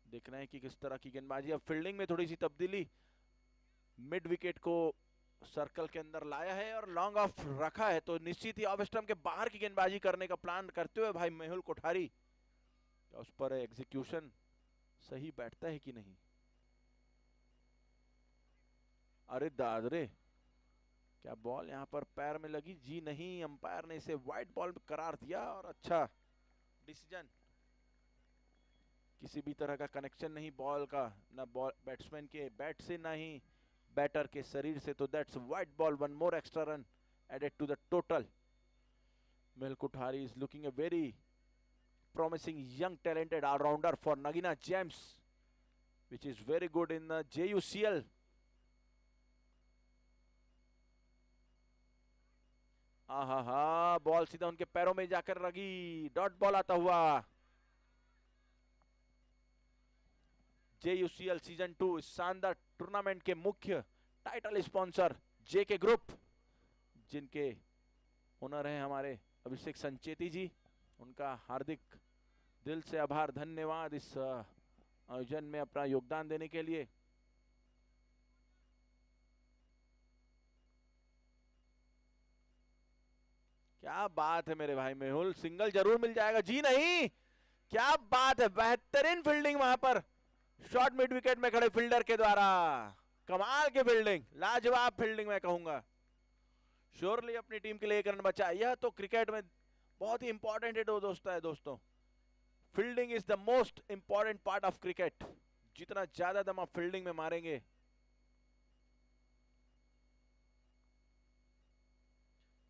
देखना है कि किस तरह की गेंदबाजी। अब फील्डिंग में थोड़ी सी तब्दीली, मिड विकेट को सर्कल के अंदर लाया है और लॉन्ग ऑफ रखा है, तो निश्चित ही ऑफ स्टंप के बाहर की गेंदबाजी करने का प्लान करते हुए भाई मेहुल कोठारी। उस पर एग्जीक्यूशन सही बैठता है कि नहीं। अरे दादरे, क्या बॉल यहां पर पैर में लगी? जी नहीं, अंपायर ने इसे वाइड बॉल करार दिया। और अच्छा डिसीजन, किसी भी तरह का कनेक्शन नहीं बॉल का, ना बॉल बैट्समैन के बैट से ना ही बैटर के शरीर से। तो that's wide ball, 1 more extra run added to the total. Mehul Kothari is looking a very promising young talented all-rounder for Nagina Gems, which is very good in the JUCL. Ball सीधा उनके पैरों में जाकर लगी। डॉट बॉल आता हुआ। JUCL season 2 शानदार tournament के मुख्य टाइटल स्पॉन्सर JK ग्रुप, जिनके ओनर हैं हमारे अभिषेक संचेती जी। उनका हार्दिक दिल से आभार, धन्यवाद इस आयोजन में अपना योगदान देने के लिए। क्या बात है मेरे भाई मेहुल, सिंगल जरूर मिल जाएगा जी नहीं। क्या बात है, बेहतरीन फील्डिंग वहां पर शॉर्ट मिड विकेट में खड़े फील्डर के द्वारा। कमाल की फील्डिंग, लाजवाब फील्डिंग मैं कहूंगा। श्योरली अपनी टीम के लिए एक रन बचा। यह तो क्रिकेट में बहुत ही इंपॉर्टेंट है दोस्तों। Fielding is the most important part of cricket. जितना ज्यादा दम आप फील्डिंग में मारेंगे,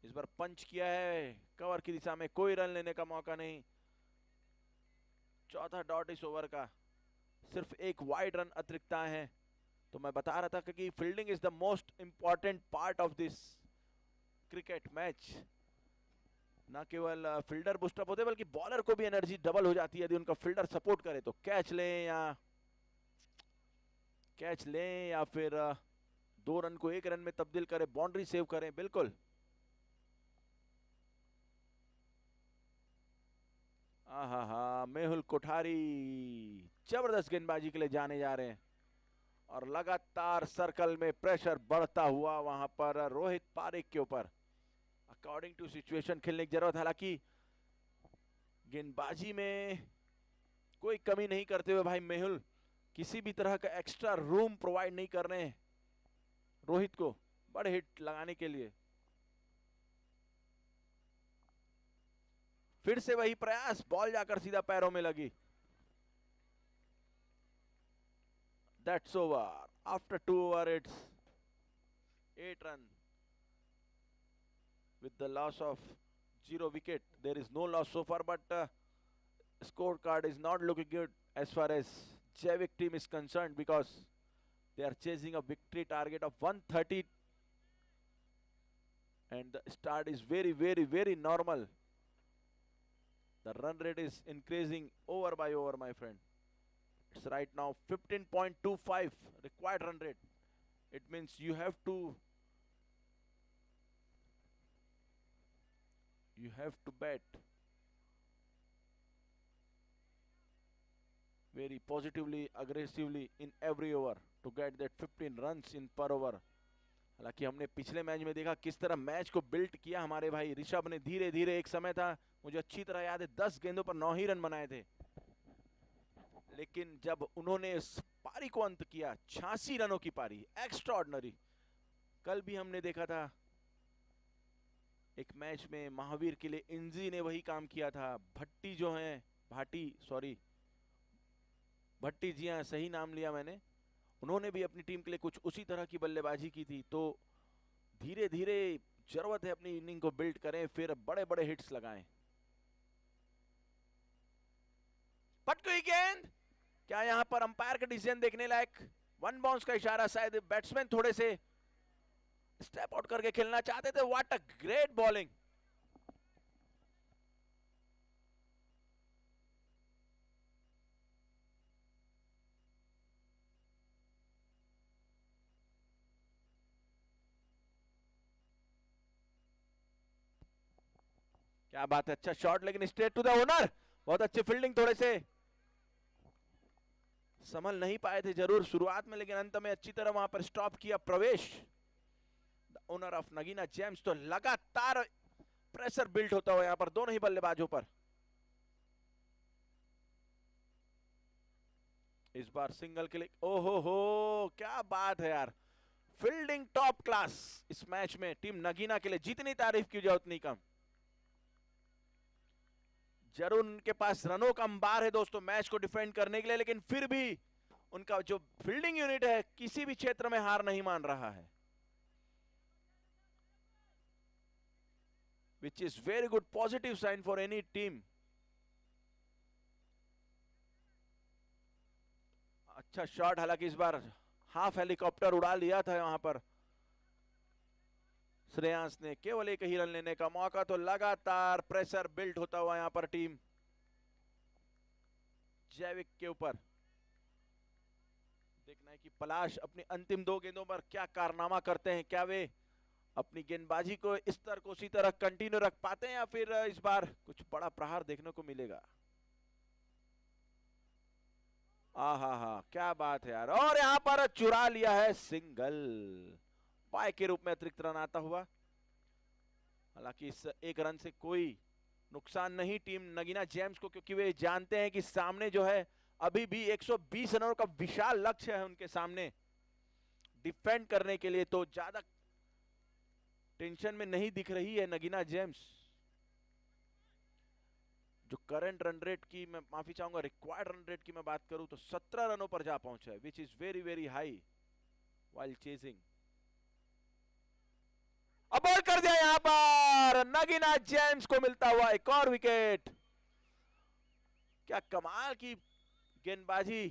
इस बार पंच किया है कवर की दिशा में, कोई रन लेने का मौका नहीं। चौथा डॉट इस ओवर का, सिर्फ एक वाइड रन अतिरिक्ता है। तो मैं बता रहा था कि fielding is the most important part of this cricket match. ना केवल फील्डर बूस्टअप होते बल्कि बॉलर को भी एनर्जी डबल हो जाती है यदि उनका फील्डर सपोर्ट करे तो। कैच लें या फिर 2 रन को 1 रन में तब्दील करें, बाउंड्री सेव करें। बिल्कुल मेहुल कोठारी जबरदस्त गेंदबाजी के लिए जाने जा रहे हैं और लगातार सर्कल में प्रेशर बढ़ता हुआ वहां पर रोहित पारेख के ऊपर। अकॉर्डिंग टू सिचुएशन खेलने की जरूरत, हालांकि गेंदबाजी में कोई कमी नहीं करते हुए भाई मेहुल किसी भी तरह का एक्स्ट्रा रूम प्रोवाइड नहीं कर रहे हैं रोहित को बड़े हिट लगाने के लिए। फिर से वही प्रयास, बॉल जाकर सीधा पैरों में लगी। That's over. After 2 overs, it's 8 runs. With the loss of 0 wicket, there is no loss so far, but scorecard is not looking good as far as Javik team is concerned because they are chasing a victory target of 130, and the start is very, very, very normal. The run rate is increasing over by over, my friend. It's right now 15.25 required run rate. It means you have to bet very positively, aggressively in every over to get that 15 runs in per over. हालांकि हमने पिछले match में देखा किस तरह match को build किया हमारे भाई ऋषभ ने। धीरे धीरे एक समय था, मुझे अच्छी तरह याद है, 10 गेंदों पर 9 ही रन बनाए थे, लेकिन जब उन्होंने इस पारी को अंत किया, 86 रनों की पारी, एक्स्ट्रा ऑर्डिनरी। कल भी हमने देखा था एक मैच में महावीर के लिए इंजी ने वही काम किया था। भट्टी जो है, भट्टी जी हाँ, सही नाम लिया मैंने, उन्होंने भी अपनी टीम के लिए कुछ उसी तरह की बल्लेबाजी की थी। तो धीरे धीरे जरूरत है अपनी इनिंग को बिल्ड करें, फिर बड़े बड़े हिट्स लगाएं। पट गई गेंद, क्या यहां पर अंपायर का डिसीजन देखने लायक? 1 बाउंस का इशारा, शायद बैट्समैन थोड़े से स्टेप आउट करके खेलना चाहते थे। What a great bowling. क्या बात है, अच्छा शॉट, लेकिन स्ट्रेट टू द ओनर। बहुत अच्छी फील्डिंग, थोड़े से संभल नहीं पाए थे जरूर शुरुआत में, लेकिन अंत में अच्छी तरह वहां पर स्टॉप किया प्रवेश, the owner of Nagina James. तो लगातार प्रेशर बिल्ड होता हुआ यहां पर दोनों ही बल्लेबाजों पर। इस बार सिंगल के लिए, ओहो हो, क्या बात है यार, फील्डिंग टॉप क्लास इस मैच में। टीम नगीना के लिए जितनी तारीफ की जाए उतनी कम। जरूर उनके पास रनों का अंबार है दोस्तों मैच को डिफेंड करने के लिए, लेकिन फिर भी उनका जो फील्डिंग यूनिट है किसी भी क्षेत्र में हार नहीं मान रहा है, which is very good positive sign for any team. अच्छा शॉट, हालांकि इस बार हाफ हेलीकॉप्टर उड़ा लिया था वहां पर श्रेयांश ने। केवल एक ही रन लेने का मौका, तो लगातार प्रेशर बिल्ड होता हुआ यहां पर टीम जैविक के ऊपर। देखना है कि पलाश अपनी अंतिम 2 गेंदों पर क्या कारनामा करते हैं। क्या वे अपनी गेंदबाजी को इस स्तर को उसी तरह कंटिन्यू रख पाते हैं या फिर इस बार कुछ बड़ा प्रहार देखने को मिलेगा। आहा, क्या बात है यार, और यहां पर चुरा लिया है सिंगल, बाय के रूप में अतिरिक्त रन आता हुआ। हालांकि इस एक रन से कोई नुकसान नहीं टीम नगीना जेम्स को, क्योंकि वे जानते हैं कि सामने जो है अभी भी 120 रनों का विशाल लक्ष्य है उनके सामने डिफेंड करने के लिए। तो ज्यादा टेंशन में नहीं दिख रही है नगीना जेम्स। जो करंट रन रेट की मैं माफी चाहूंगा, रिक्वायर्ड रन रेट की मैं बात करूं तो 17 रनों पर जा पहुंचा है, which is very very high while chasing. अब बॉल कर दिया यहां पर, नगीना जेम्स को मिलता हुआ एक और विकेट। क्या कमाल की गेंदबाजी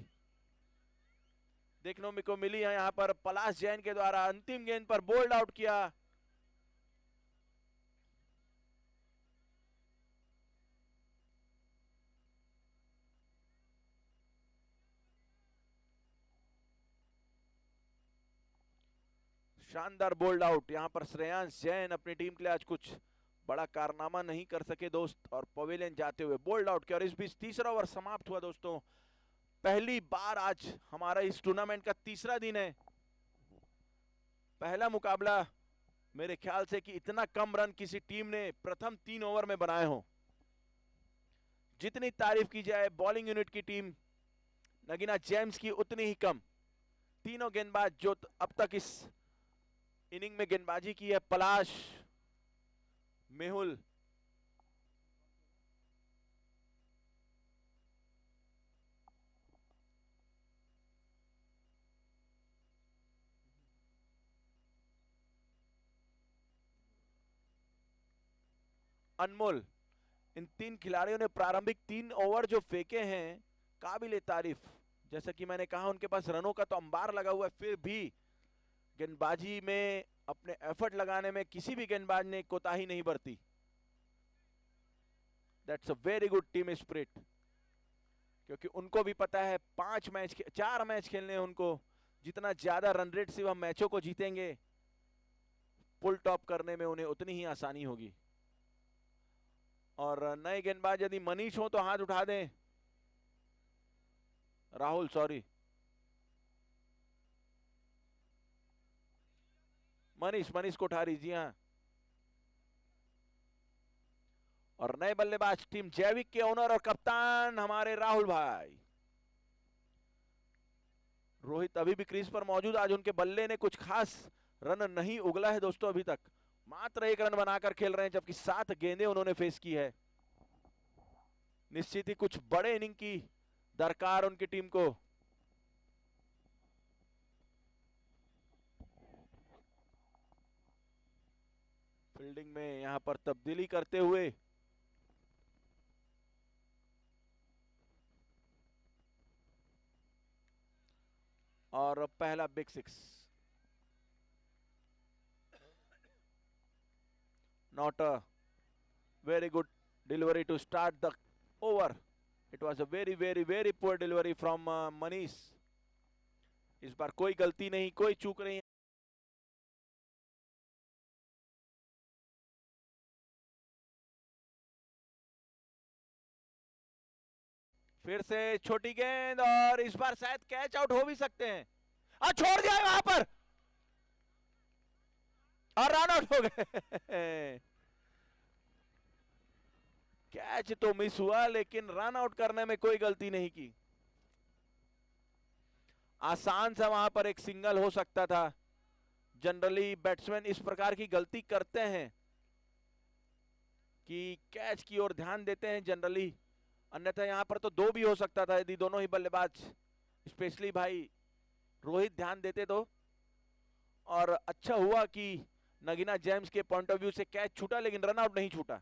देखने को मिली है यहां पर पलाश जैन के द्वारा। अंतिम गेंद पर बोल्ड आउट किया। शानदार बोल्ड आउट। यहां पर श्रेयांश जैन अपनी टीम के लिए आज कुछ बड़ा कारनामा नहीं कर सके दोस्त, और पवेलियन जाते हुए बोल्ड आउट किया। और इस बीच तीसरा ओवर समाप्त हुआ दोस्तों। पहली बार आज हमारा इस टूर्नामेंट का तीसरा दिन है, पहला मुकाबला मेरे ख्याल से कि इतना कम रन किसी टीम ने प्रथम 3 ओवर में बनाए हो। जितनी तारीफ की जाए बॉलिंग यूनिट की टीम नगीना जेम्स की उतनी ही कम। तीनों गेंदबाज जो अब तक इस इनिंग में गेंदबाजी की है, पलाश, मेहुल, अनमोल, इन 3 खिलाड़ियों ने प्रारंभिक 3 ओवर जो फेंके हैं काबिले तारीफ। जैसा कि मैंने कहा उनके पास रनों का तो अंबार लगा हुआ है, फिर भी गेंदबाजी में अपने एफर्ट लगाने में किसी भी गेंदबाज ने कोताही नहीं बरती। That's a very good team spirit, क्योंकि उनको भी पता है 4 मैच खेलने हैं उनको। जितना ज्यादा रन रेट से वह मैचों को जीतेंगे, पुल टॉप करने में उन्हें उतनी ही आसानी होगी। और नए गेंदबाज यदि मनीष हो तो हाथ उठा दें। राहुल, सॉरी, मनीष को उठा लीजिए। हाँ, और नए बल्लेबाज टीम जैविक के ओनर और कप्तान हमारे राहुल भाई। रोहित अभी भी क्रीज पर मौजूद। आज उनके बल्ले ने कुछ खास रन नहीं उगला है दोस्तों, अभी तक मात्र 1 रन बनाकर खेल रहे हैं, जबकि 7 गेंदें उन्होंने फेस की है। निश्चित ही कुछ बड़े इनिंग की दरकार उनकी टीम को। फील्डिंग में यहां पर तब्दीली करते हुए और पहला big 6। Not a very good delivery to start the over. It was a very very very poor delivery from Manish. इस बार कोई गलती नहीं, कोई चूक नहीं। फिर से छोटी गेंद, और इस बार शायद कैच आउट हो भी सकते हैं। छोड़ दिया वहां पर और रन आउट हो गए। कैच तो मिस हुआ, लेकिन रन आउट करने में कोई गलती नहीं की। आसान सा वहां पर एक सिंगल हो सकता था। जनरली बैट्समैन इस प्रकार की गलती करते हैं कि कैच की ओर ध्यान देते हैं जनरली, अन्यथा यहां पर तो 2 भी हो सकता था यदि दोनों ही बल्लेबाज, स्पेशली भाई रोहित, ध्यान देते तो। और अच्छा हुआ कि नगीना जेम्स के पॉइंट ऑफ व्यू से कैच छूटा, लेकिन रन आउट नहीं छूटा।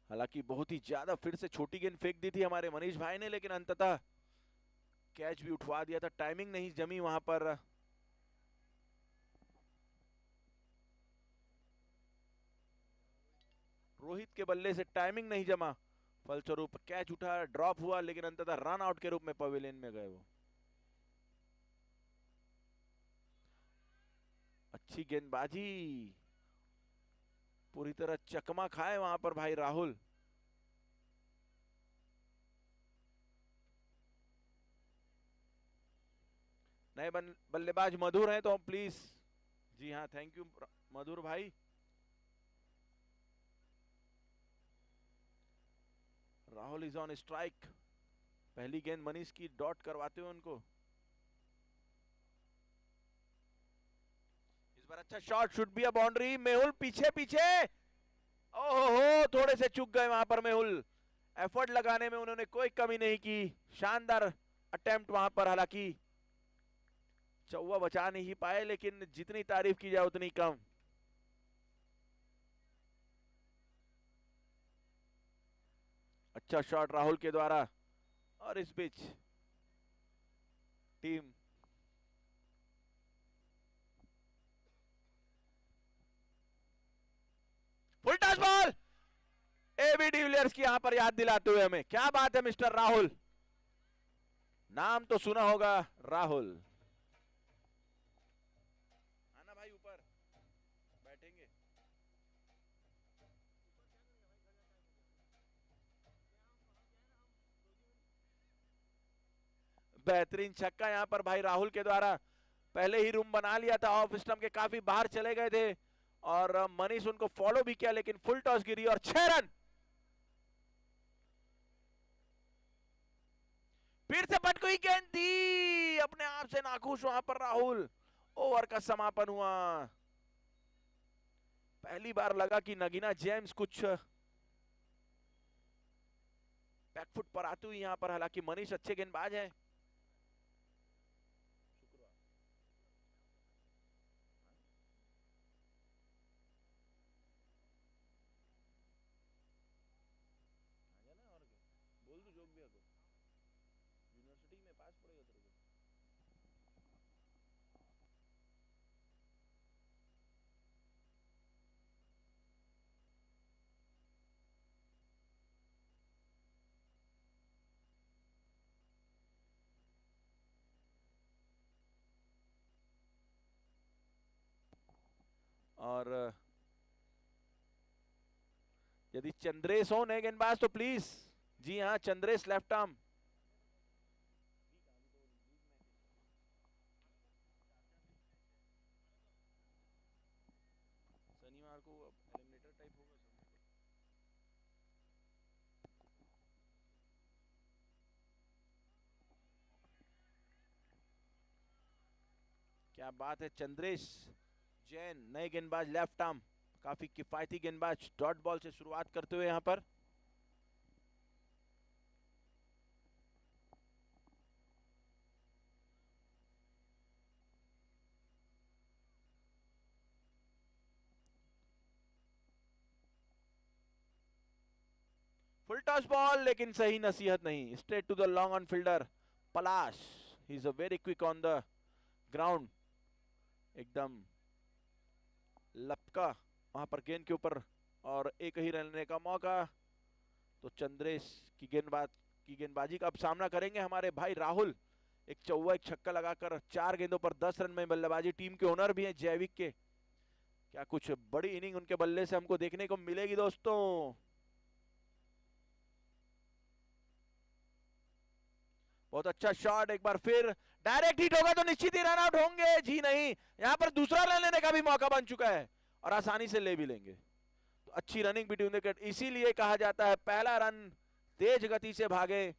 हालांकि बहुत ही ज्यादा फिर से छोटी गेंद फेंक दी थी हमारे मनीष भाई ने, लेकिन अंततः कैच भी उठवा दिया था, टाइमिंग नहीं जमी वहां पर। रोहित के बल्ले से टाइमिंग नहीं जमा, फलस्वरूप कैच उठा, ड्रॉप हुआ, लेकिन अंततः रन आउट के रूप में पवेलियन में गए वो। अच्छी गेंदबाजी, पूरी तरह चकमा खाए वहां पर भाई राहुल। नए बल्लेबाज मधुर हैं तो प्लीज, जी हाँ थैंक यू मधुर भाई। राहुल इज ऑन स्ट्राइक, पहली गेंद मनीष की डॉट करवाते हुए उनको। इस बार अच्छा shot, should be a boundary. Mehul पीछे पीछे, ओहो थोड़े से चूक गए वहां पर मेहुल। एफर्ट लगाने में उन्होंने कोई कमी नहीं की, शानदार अटेम्प्ट वहां पर, हालांकि चौवा बचा नहीं पाए, लेकिन जितनी तारीफ की जाए उतनी कम। अच्छा शॉट राहुल के द्वारा, और इस बीच team full toss ball, AB de Villiers की यहां पर याद दिलाते हुए हमें। क्या बात है मिस्टर राहुल, नाम तो सुना होगा राहुल। आना भाई ऊपर बैठेंगे। बेहतरीन छक्का यहां पर भाई राहुल के द्वारा, पहले ही रूम बना लिया था, ऑफ स्टंप के काफी बाहर चले गए थे और मनीष उनको फॉलो भी किया, लेकिन फुल टॉस गिरी और 6 रन। फिर से पटकुई गेंद थी, अपने आप से नाखुश वहां पर राहुल। ओवर का समापन हुआ। पहली बार लगा कि नगीना जेम्स कुछ बैकफुट पर आती हुई यहां पर, हालांकि मनीष अच्छे गेंदबाज हैं। बोल दो जोक भी यूनिवर्सिटी में पास पड़ेगा तेरे को। और यदि चंद्रेश हो नए गेंदबाज तो प्लीज, जी हाँ चंद्रेश लेफ्ट आर्म। शनिवार को एलिमिनेटर टाइप होगा। क्या बात है, चंद्रेश जैन नए गेंदबाज लेफ्ट आर्म, काफी किफायती गेंदबाज, डॉट बॉल से शुरुआत करते हुए यहां पर। फुल टॉस बॉल, लेकिन सही नसीहत नहीं, straight to the long on fielder Palash. He is a very quick on the ground, एकदम लपका वहां पर गेंद के ऊपर, और एक ही रन लेने का मौका। तो चंद्रेश की गेंदबाजी का अब सामना करेंगे हमारे भाई राहुल। एक चौवा एक छक्का लगाकर 4 गेंदों पर 10 रन में बल्लेबाजी। टीम के ओनर भी हैं जैविक के, क्या कुछ बड़ी इनिंग उनके बल्ले से हमको देखने को मिलेगी दोस्तों। बहुत अच्छा शॉट, एक बार फिर डायरेक्ट हिट होगा तो निश्चित ही रन आउट होंगे। जी नहीं, यहां पर दूसरा रन लेने का भी मौका बन चुका है और आसानी से ले भी लेंगे। तो अच्छी रनिंग बिटवीन द विकेट, इसीलिए कहा जाता है पहला रन तेज गति से भागे,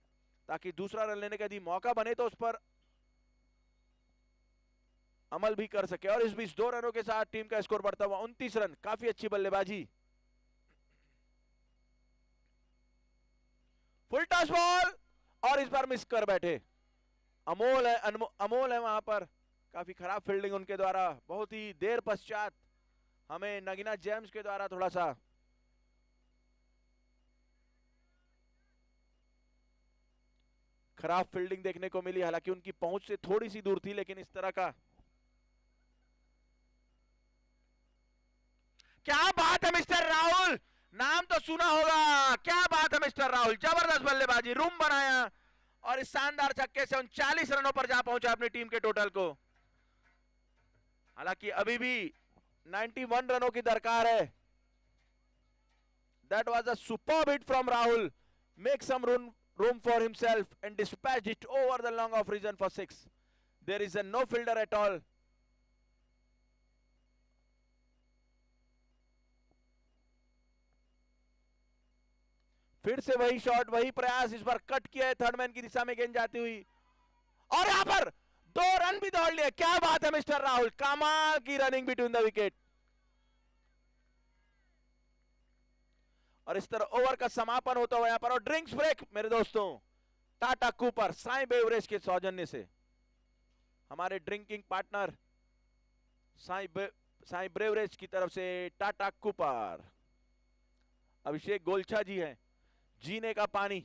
ताकि दूसरा रन लेने का यदि मौका बने तो उस पर अमल भी कर सके। और इस बीच 2 रनों के साथ टीम का स्कोर बढ़ता हुआ 29 रन। काफी अच्छी बल्लेबाजी। फुल टॉस बॉल, और इस बार मिस कर बैठे। अमोल है, अमोल है वहां पर, काफी खराब फील्डिंग उनके द्वारा। बहुत ही देर पश्चात हमें नगीना जेम्स के द्वारा थोड़ा सा खराब फील्डिंग देखने को मिली, हालांकि उनकी पहुंच से थोड़ी सी दूर थी, लेकिन इस तरह का क्या बात है मिस्टर राहुल, नाम तो सुना होगा, क्या बात है मिस्टर राहुल, जबरदस्त बल्लेबाजी, रूम बनाया और इस शानदार छक्के से 39 रनों पर जा पहुंचा अपनी टीम के टोटल को। हालांकि अभी भी 91 रनों की दरकार है। That was a superb hit from Rahul. Make some room for himself and dispatched it over the long off region for 6. There is a no fielder at all. फिर से वही शॉट, वही प्रयास, इस बार कट किया है थर्ड मैन की दिशा में गेंद जाती हुई और यहां पर 2 रन भी दौड़ लिए। क्या बात है मिस्टर राहुल, कमाल की रनिंग बिटवीन द विकेट। और इस तरह ओवर का समापन होता हुआ यहां पर, और ड्रिंक्स ब्रेक मेरे दोस्तों, टाटा कूपर साई बेवरेज के सौजन्य से, हमारे ड्रिंकिंग पार्टनर साई ब्रेवरेज की तरफ से टाटा कूपर। अभिषेक गोलछा जी हैं, जीने का पानी।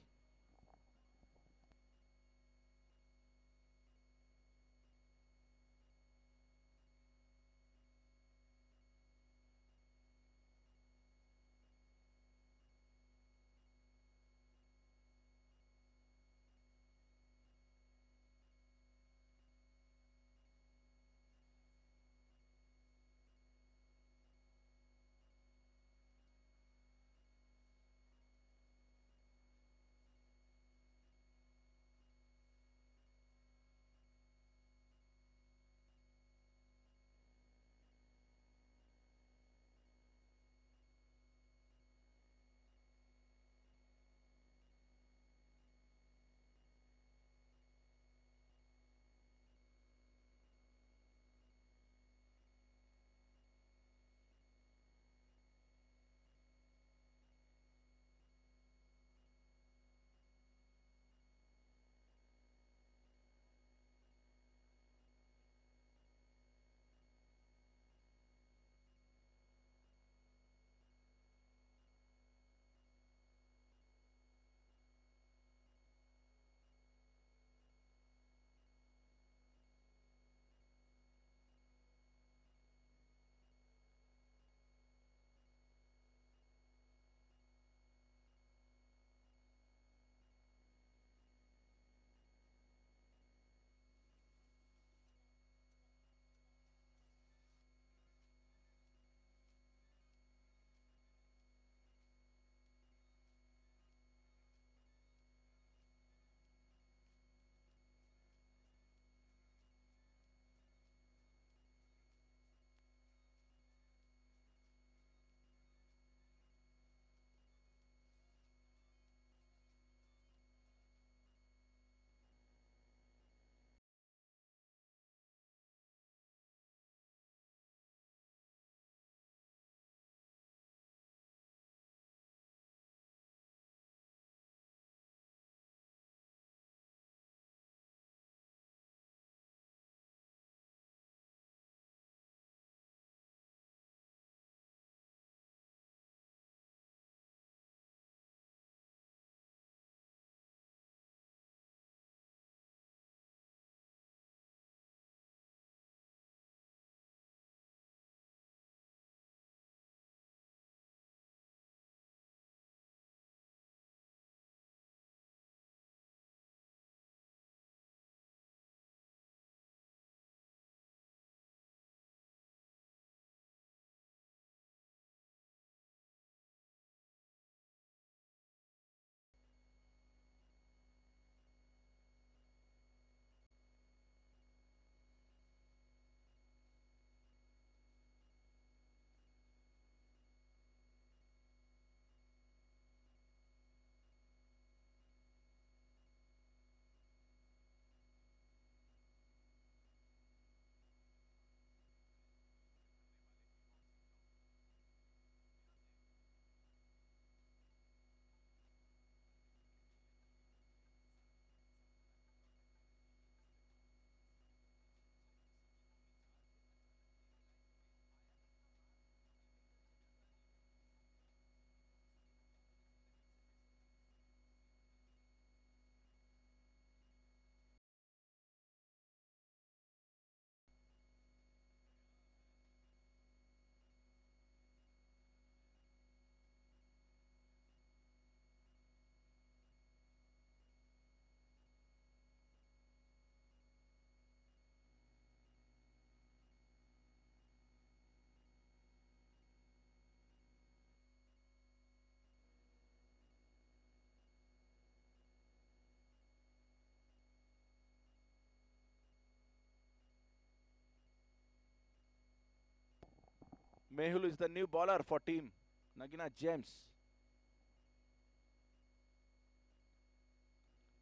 Mehul is the new bowler for team Nagina Gems.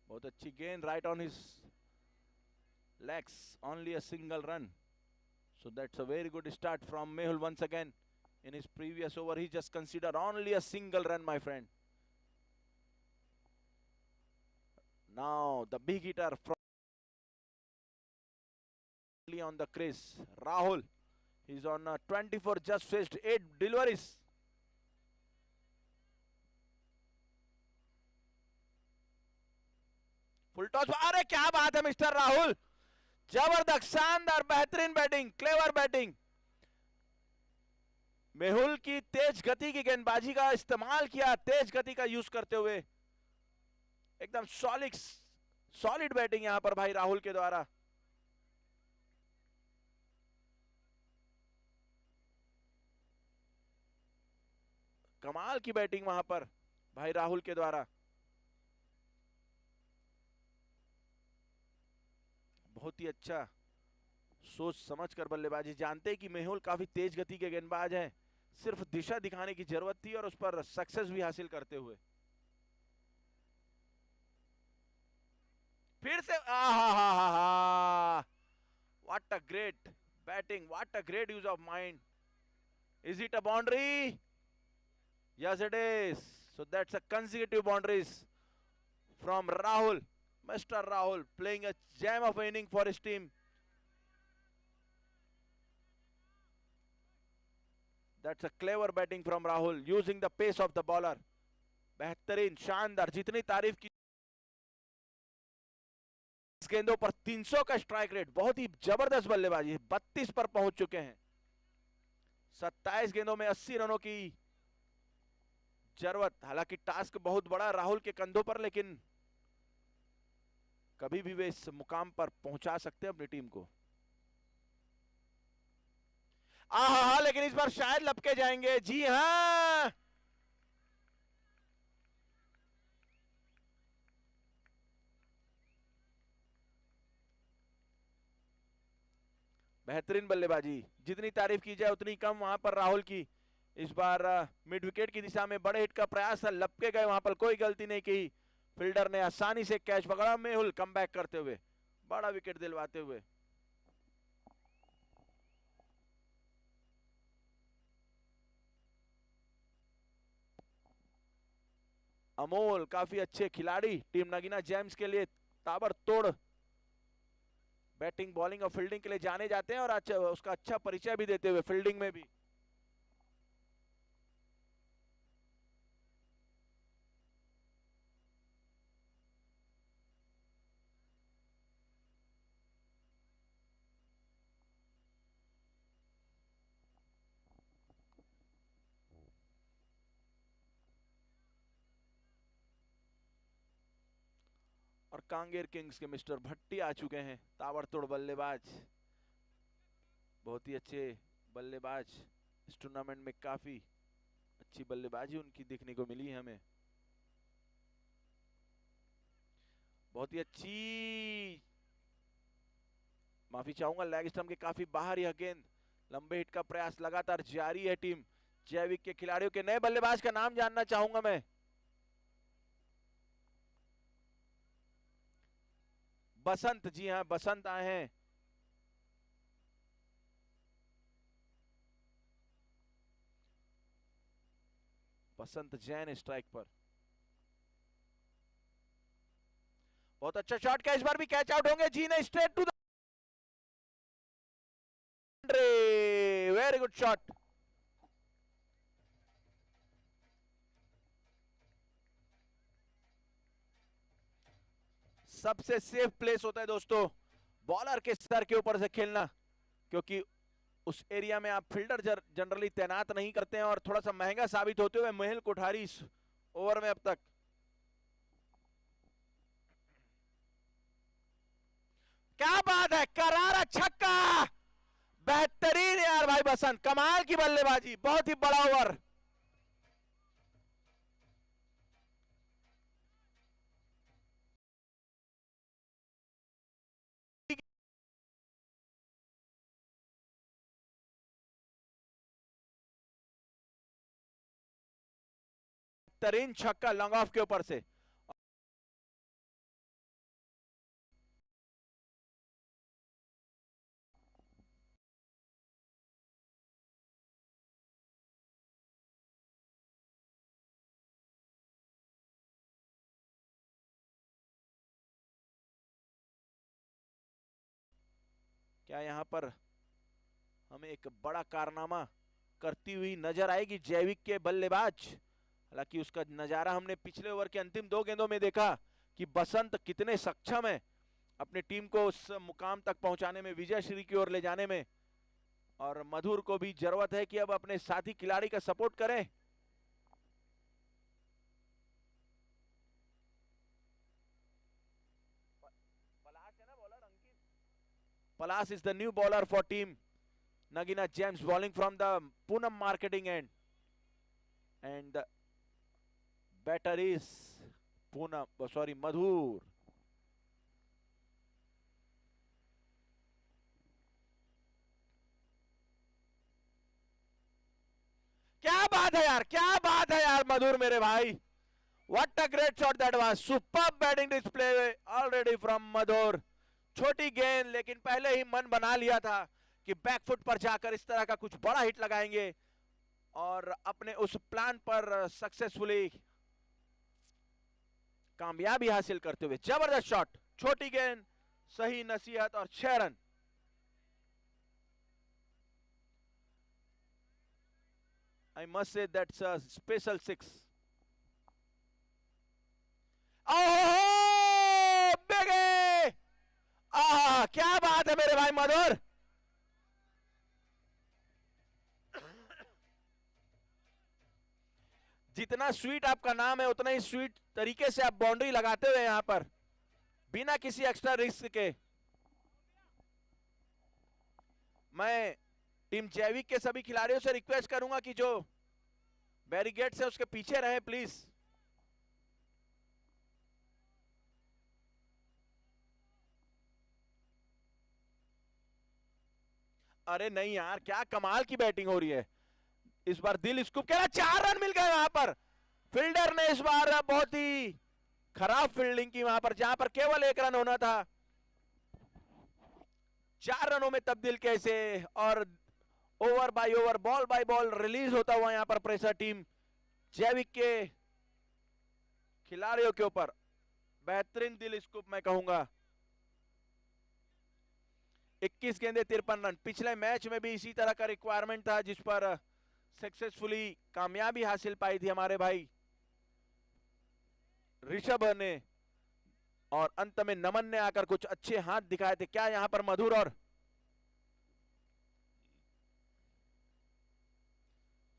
बहुत अच्छी गेंद right on his legs, only a single run. So that's a very good start from Mehul once again. In his previous over, he just considered only a single run, my friend. Now the big hitter from on the crease, Rahul. He's on 24, just faced 8 deliveries. Full toss, अरे क्या बात है mister Rahul, जबरदस्त, शानदार, बेहतरीन batting, clever batting. Mehul की तेज गति की गेंदबाजी का इस्तेमाल किया, तेज गति का यूज करते हुए एकदम सॉलिड बैटिंग यहां पर भाई राहुल के द्वारा। कमाल की बैटिंग वहां पर भाई राहुल के द्वारा। बहुत ही अच्छा सोच समझकर बल्लेबाजी, जानते कि मेहुल काफी तेज गति के गेंदबाज हैं, सिर्फ दिशा दिखाने की जरूरत थी और उस पर सक्सेस भी हासिल करते हुए। फिर से what a great batting, what a great use of mind. Is it a boundary? Yes, it is. So that's a consecutive boundaries from Rahul. Mr. Rahul playing a gem of inning for his team. That's a clever batting from Rahul, using the pace of the bowler. बेहतरीन, शानदार, जितनी तारीफ की गेंदों पर 300 का strike rate, बहुत ही जबरदस्त बल्लेबाजी, 32 पर पहुंच चुके हैं। 27 गेंदों में 80 रनों की जरूरत। हालांकि टास्क बहुत बड़ा राहुल के कंधों पर, लेकिन कभी भी वे इस मुकाम पर पहुंचा सकते हैं अपनी टीम को। लेकिन इस बार शायद लपके जाएंगे। जी हां, बेहतरीन बल्लेबाजी, जितनी तारीफ की जाए उतनी कम वहां पर राहुल की। इस बार मिड विकेट की दिशा में बड़े हिट का प्रयास था, लपके गए, वहां पर कोई गलती नहीं की। फील्डर ने आसानी से कैच पकड़ा, मेहुल कमबैक करते हुए बड़ा विकेट दिलवाते हुए। अमोल काफी अच्छे खिलाड़ी टीम नगीना जेम्स के लिए, ताबड़तोड़ बैटिंग, बॉलिंग और फील्डिंग के लिए जाने जाते हैं और अच्छा उसका अच्छा परिचय भी देते हुए फील्डिंग में भी। और कांगेर किंग्स के मिस्टर भट्टी आ चुके हैं, ताबड़तोड़ बल्लेबाज, बहुत ही अच्छे बल्लेबाज। इस टूर्नामेंट में काफी अच्छी बल्लेबाजी उनकी देखने को मिली है हमें। बहुत ही अच्छी, माफी चाहूंगा, लेग स्टंप के काफी बाहर यह गेंद। लंबे हिट का प्रयास लगातार जारी है टीम जैविक के खिलाड़ियों के। नए बल्लेबाज का नाम जानना चाहूंगा मैं। बसंत, जी हां, बसंत आए हैं। बसंत जैन स्ट्राइक पर। बहुत अच्छा शॉट, क्या इस बार भी कैच आउट होंगे? जी नहीं, straight to the very good shot. सबसे सेफ प्लेस होता है दोस्तों बॉलर के सर के ऊपर से खेलना, क्योंकि उस एरिया में आप फील्डर जनरली तैनात नहीं करते हैं और थोड़ा सा महंगा साबित होते हुए मेहुल कोठारी इस ओवर में अब तक। क्या बात है, करारा छक्का, बेहतरीन यार भाई बसंत, कमाल की बल्लेबाजी, बहुत ही बड़ा ओवर। बेहतरीन छक्का लॉन्ग ऑफ के ऊपर से। क्या यहां पर हमें एक बड़ा कारनामा करती हुई नजर आएगी जैविक के बल्लेबाज? हालांकि उसका नजारा हमने पिछले ओवर के अंतिम 2 गेंदों में देखा कि बसंत कितने सक्षम है अपनी टीम को उस मुकाम तक पहुंचाने में, विजय श्री की ओर ले जाने में। और मधुर को भी जरूरत है कि अब अपने साथी खिलाड़ी का सपोर्ट करें। Palas is the new bowler for team Nagina Gems, bowling from the Poonam marketing end, and the batter is Madhur. क्या बात है यार, क्या बात है यार मधुर मेरे भाई, what a great shot that was, superb batting display already from Madhur। छोटी गेंद, लेकिन पहले ही मन बना लिया था कि बैकफुट पर जाकर इस तरह का कुछ बड़ा हिट लगाएंगे और अपने उस प्लान पर सक्सेसफुली कामयाबी हासिल करते हुए। जबरदस्त शॉट, छोटी गेंद, सही नसीहत और 6 run. I must say that's a special 6. Oh, biggie! क्या बात है मेरे भाई मधुर। जितना स्वीट आपका नाम है उतना ही स्वीट तरीके से आप बाउंड्री लगाते हुए यहां पर बिना किसी एक्स्ट्रा रिस्क के। मैं टीम जैविक के सभी खिलाड़ियों से रिक्वेस्ट करूंगा कि जो बैरिकेड से उसके पीछे रहे प्लीज। अरे नहीं यार, क्या कमाल की बैटिंग हो रही है इस बार। दिल स्कूप कह रहा, 4 रन मिल गए वहां पर। फील्डर ने इस बार बहुत ही खराब फील्डिंग की वहां पर, जहां पर केवल 1 रन होना था 4 रनों में तब्दील कैसे, और over by over, ball by ball release होता हुआ यहां पर प्रेशर टीम जैविक के खिलाड़ियों के ऊपर। बेहतरीन दिल स्कूप मैं कहूंगा। 21 गेंदे 53 रन। पिछले मैच में भी इसी तरह का रिक्वायरमेंट था जिस पर सक्सेसफुली कामयाबी हासिल पाई थी हमारे भाई ऋषभ ने, और अंत में नमन ने आकर कुछ अच्छे हाथ दिखाए थे। क्या यहां पर मधुर, और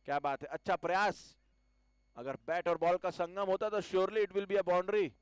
क्या बात है, अच्छा प्रयास। अगर बैट और बॉल का संगम होता तो surely it will be a boundary.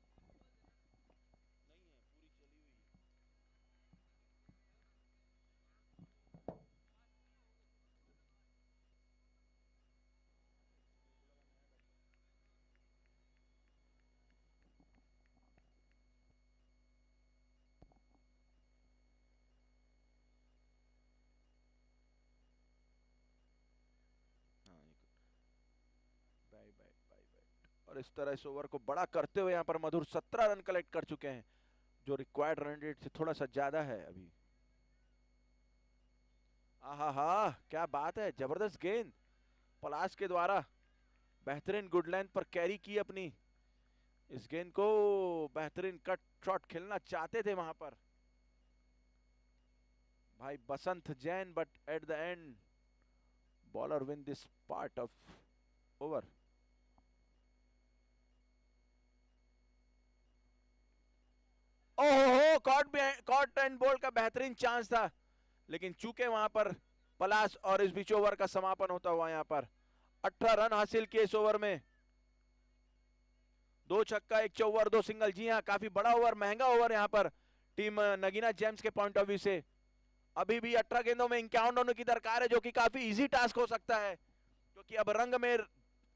और इस तरह इस ओवर को बड़ा करते हुए यहां पर मधुर 17 रन कलेक्ट कर चुके हैं, जो रिक्वायर्ड रन रेट से थोड़ा सा ज्यादा है अभी। आहा, क्या बात है, जबरदस्त गेंद पलाश के द्वारा। बेहतरीन गुड लेंथ पर कैरी की अपनी इस गेंद को। बेहतरीन कट शॉट खेलना चाहते थे वहां पर भाई Basant Jain, but at the end bowler win this part of over. ओहो, कॉट एंड बोल का बेहतरीन चांस था, लेकिन चूके वहां पर पलाश, और इस बीच ओवर का समापन होता हुआ यहां पर 18 रन हासिल किए इस ओवर में। 2 छक्का 1 चौवर 2 सिंगल। जी हां, काफी बड़ा ओवर, महंगा ओवर यहां पर टीम नगीना जेम्स के पॉइंट ऑफ व्यू से। अभी भी 18 गेंदों में 51 रनों की दरकार है, जो कि काफी इजी टास्क हो सकता है, क्योंकि अब रंग में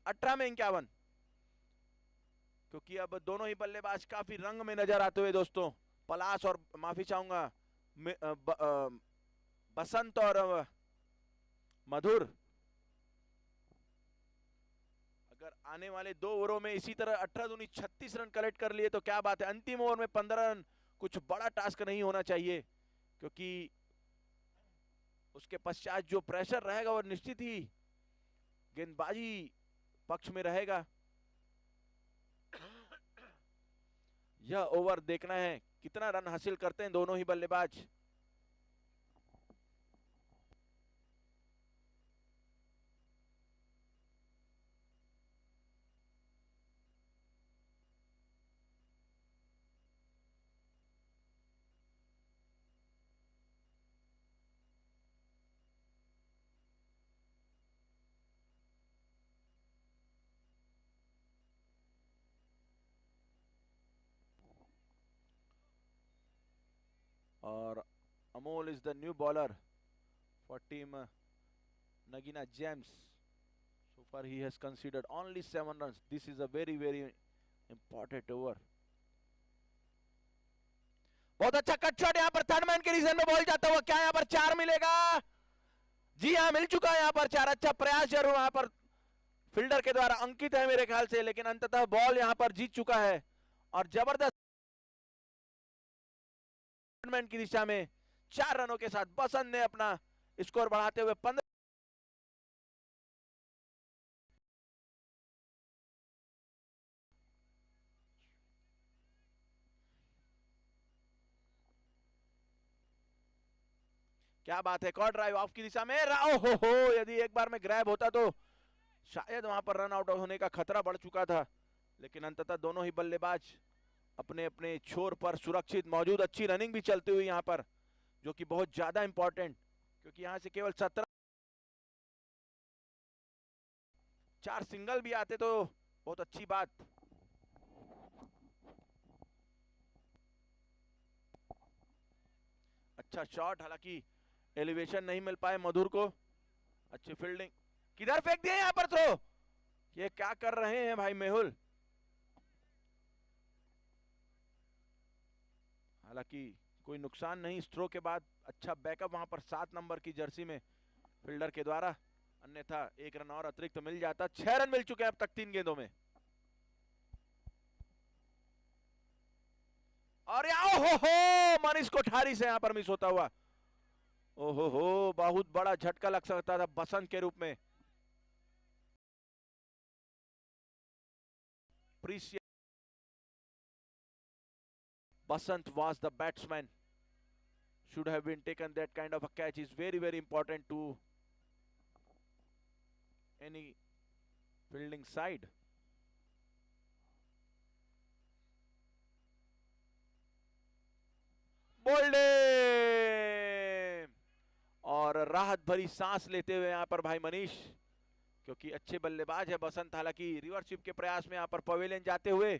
18 में 51, क्योंकि अब दोनों ही बल्लेबाज काफी रंग में नजर आते हुए दोस्तों। पलाश और माफी चाहूंगा बसंत और मधुर। अगर आने वाले 2 ओवरों में इसी तरह 18 दूनी 36 रन कलेक्ट कर लिए तो क्या बात है। अंतिम ओवर में 15 रन कुछ बड़ा टास्क नहीं होना चाहिए, क्योंकि उसके पश्चात जो प्रेशर रहेगा वो निश्चित ही गेंदबाजी पक्ष में रहेगा। यह ओवर देखना है कितना रन हासिल करते हैं दोनों ही बल्लेबाज। और Amol is the new bowler for team Nagina Gems. So far he has conceded only 7 runs. This is a very important over. बहुत अच्छा कट शॉट यहाँ पर थर्ड मैन के रीजन में बॉल जाता हुआ, क्या यहाँ पर 4 मिलेगा? जी हाँ, मिल चुका है यहाँ पर 4। अच्छा प्रयास जरूर यहाँ पर फील्डर के द्वारा अंकित है मेरे ख्याल से, लेकिन अंततः बॉल यहाँ पर जीत चुका है। और जबरदस्त मैन की दिशा में 4 रनों के साथ बसंत ने अपना स्कोर बढ़ाते हुए 15। क्या बात है, एक और ड्राइव ऑफ की दिशा में। हो यदि एक बार में ग्रैब होता तो शायद वहां पर रन आउट होने का खतरा बढ़ चुका था, लेकिन अंततः दोनों ही बल्लेबाज अपने अपने छोर पर सुरक्षित मौजूद। अच्छी रनिंग भी चलती हुई यहाँ पर, जो कि बहुत ज्यादा इंपॉर्टेंट, क्योंकि यहाँ से केवल 17 4 सिंगल भी आते तो बहुत अच्छी बात। अच्छा शॉट, हालांकि एलिवेशन नहीं मिल पाए मधुर को। अच्छी फील्डिंग, किधर फेंक दिया यहाँ पर थ्रो? ये क्या कर रहे हैं भाई मेहुल? हालांकि कोई नुकसान नहीं इस थ्रो के बाद। अच्छा बैकअप वहां पर 7 नंबर की जर्सी में फील्डर के द्वारा, अन्यथा 1 रन और अतिरिक्त मिल जाता। 6 रन मिल चुके हैं अब तक 3 गेंदों में। और हो मनीष कोठारी से यहाँ पर मिस होता हुआ। ओहो, बहुत बड़ा झटका लग सकता था बसंत के रूप में। Basant was the batsman, should have been taken that kind of a catch. Is very important to any fielding side. Bolde, और राहत भरी सांस लेते हुए यहाँ पर भाई मनीष, क्योंकि अच्छे बल्लेबाज है बसंत। हालांकि रिवर्सशिप के प्रयास में यहाँ पर पवेलियन जाते हुए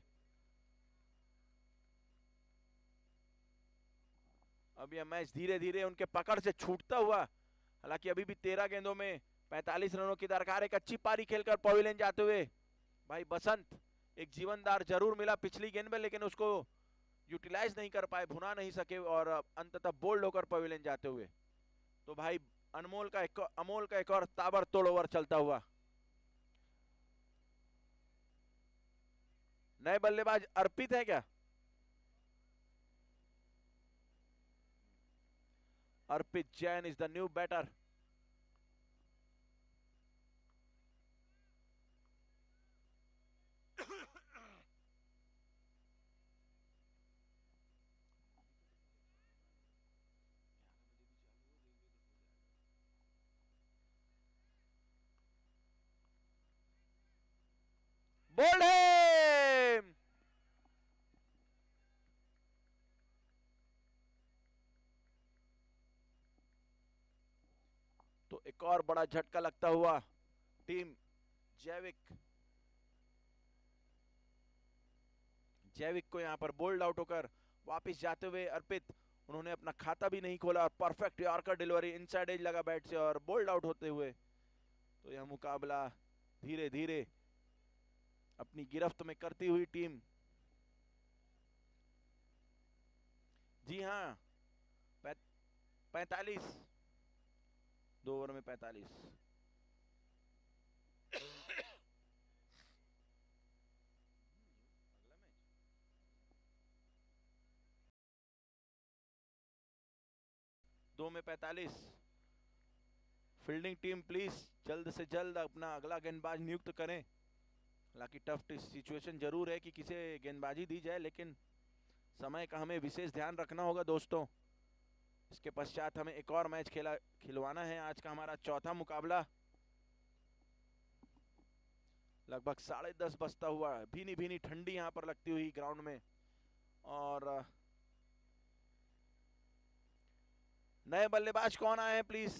अब यह मैच धीरे धीरे उनके पकड़ से छूटता हुआ। हालांकि अभी भी 13 गेंदों में 45 रनों की दरकार। एक अच्छी पारी खेलकर पवेलियन जाते हुए भाई बसंत, एक जीवनदार जरूर मिला पिछली गेंद में, लेकिन उसको यूटिलाइज नहीं कर पाए, भुना नहीं सके, और अंततः बोल्ड होकर पवेलियन जाते हुए। तो भाई अमोल का एक और ताबड़तोड़ ओवर चलता हुआ। नए बल्लेबाज अर्पित है क्या? Arpit Jain is the new batter. Bowled him! तो एक और बड़ा झटका लगता हुआ टीम जैविक को यहाँ पर बोल्ड आउट होकर वापस जाते हुए अर्पित, उन्होंने अपना खाता भी नहीं खोला और perfect yorker delivery inside edge लगा बैट से और बोल्ड आउट होते हुए। तो यह मुकाबला धीरे धीरे अपनी गिरफ्त में करती हुई टीम, जी हाँ 45, 2 ओवर में 45। 2 में 45। फील्डिंग टीम प्लीज जल्द से जल्द अपना अगला गेंदबाज नियुक्त करें। हालांकि टफ सिचुएशन जरूर है कि किसे गेंदबाजी दी जाए, लेकिन समय का हमें विशेष ध्यान रखना होगा दोस्तों। इसके पश्चात हमें एक और मैच खिलवाना है। आज का हमारा चौथा मुकाबला। लगभग 10:30 बजता हुआ, भीनी भीनी ठंडी यहाँ पर लगती हुई ग्राउंड में। और नए बल्लेबाज कौन आए हैं please?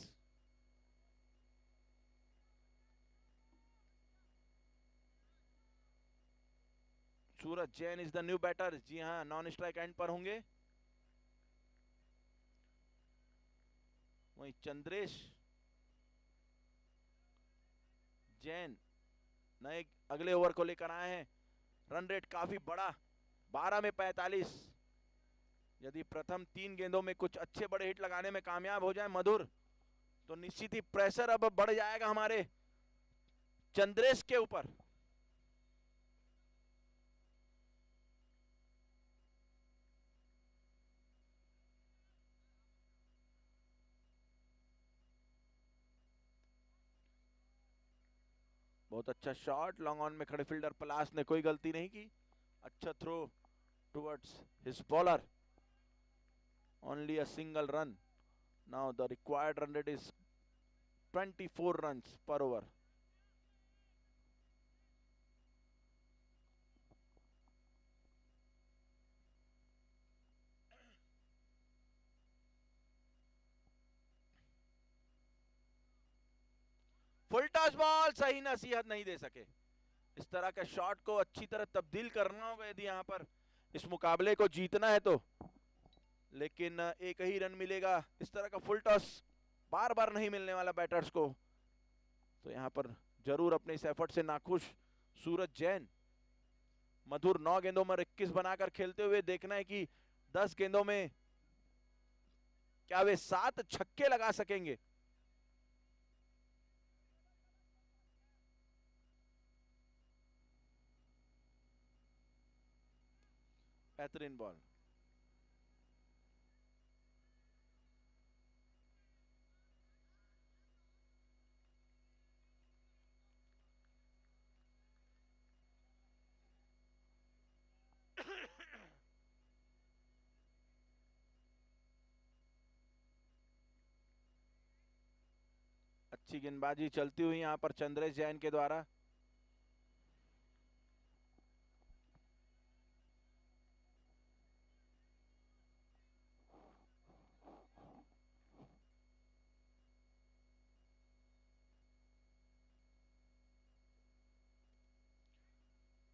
Suraj Jain is the new batter. जी हाँ, नॉन स्ट्राइक एंड पर होंगे। वहीं चंद्रेश जैन नए अगले ओवर को लेकर आए हैं। रन रेट काफी बड़ा, 12 में 45। यदि प्रथम 3 गेंदों में कुछ अच्छे बड़े हिट लगाने में कामयाब हो जाए मधुर, तो निश्चित ही प्रेशर अब बढ़ जाएगा हमारे चंद्रेश के ऊपर। बहुत अच्छा शॉट, लॉन्ग ऑन में खड़े फील्डर पलाश ने कोई गलती नहीं की। अच्छा throw towards his bowler, only a single run. Now the required run rate is 24 runs per over. Full toss ball, सही नसीहत नहीं दे सके। इस तरह के शॉट को अच्छी तरह तब्दील करना होगा यदि यहाँ पर इस मुकाबले को जीतना है तो। लेकिन एक ही रन मिलेगा। इस तरह का फुल टॉस बार बार नहीं मिलने वाला बैटर्स को, तो यहाँ पर जरूर अपने इस एफर्ट से नाखुश सूरज जैन। मधुर 9 गेंदों में 21 बनाकर खेलते हुए देखना है कि 10 गेंदों में क्या वे 7 छक्के लगा सकेंगे। बेहतरीन बॉल। अच्छी गेंदबाजी चलती हुई यहां पर चंद्रेश जैन के द्वारा।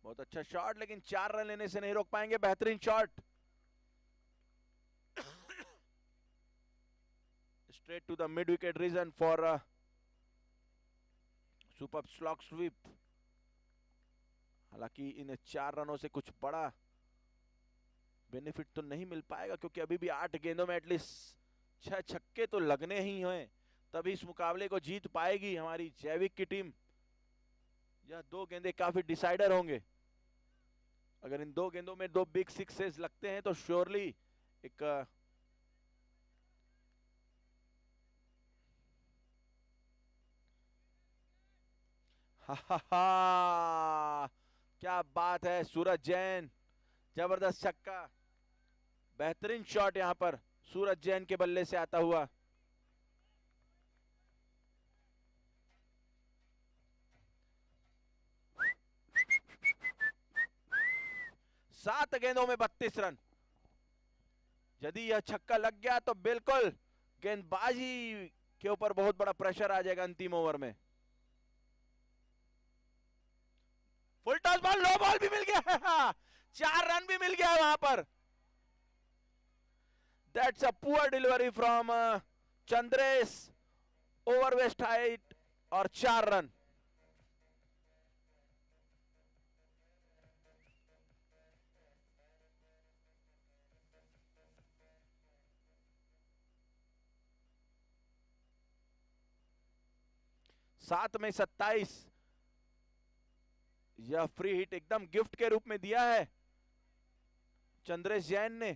बहुत अच्छा शॉट, लेकिन 4 रन लेने से नहीं रोक पाएंगे। बेहतरीन shot, straight to the mid wicket region for super slog sweep. हालांकि इन 4 रनों से कुछ बड़ा बेनिफिट तो नहीं मिल पाएगा, क्योंकि अभी भी 8 गेंदों में एटलीस्ट 6 छक्के तो लगने ही हैं, तभी इस मुकाबले को जीत पाएगी हमारी जैविक की टीम। यह 2 गेंदे काफी डिसाइडर होंगे। अगर इन 2 गेंदों में 2 बिग सिक्सेस लगते हैं तो श्योरली एक क्या बात है। सूरज जैन, जबरदस्त छक्का, बेहतरीन शॉट यहां पर सूरज जैन के बल्ले से आता हुआ। सात गेंदों में 32 रन। यदि यह छक्का लग गया तो बिल्कुल गेंदबाजी के ऊपर बहुत बड़ा प्रेशर आ जाएगा अंतिम ओवर में। फुल टॉस बॉल, लो बॉल भी मिल गया। 4 रन भी मिल गया वहां पर। That's a poor delivery from Chandresh, over waist height और 4 रन। सात में 27। यह फ्री हिट एकदम गिफ्ट के रूप में दिया है चंद्रेश जैन ने।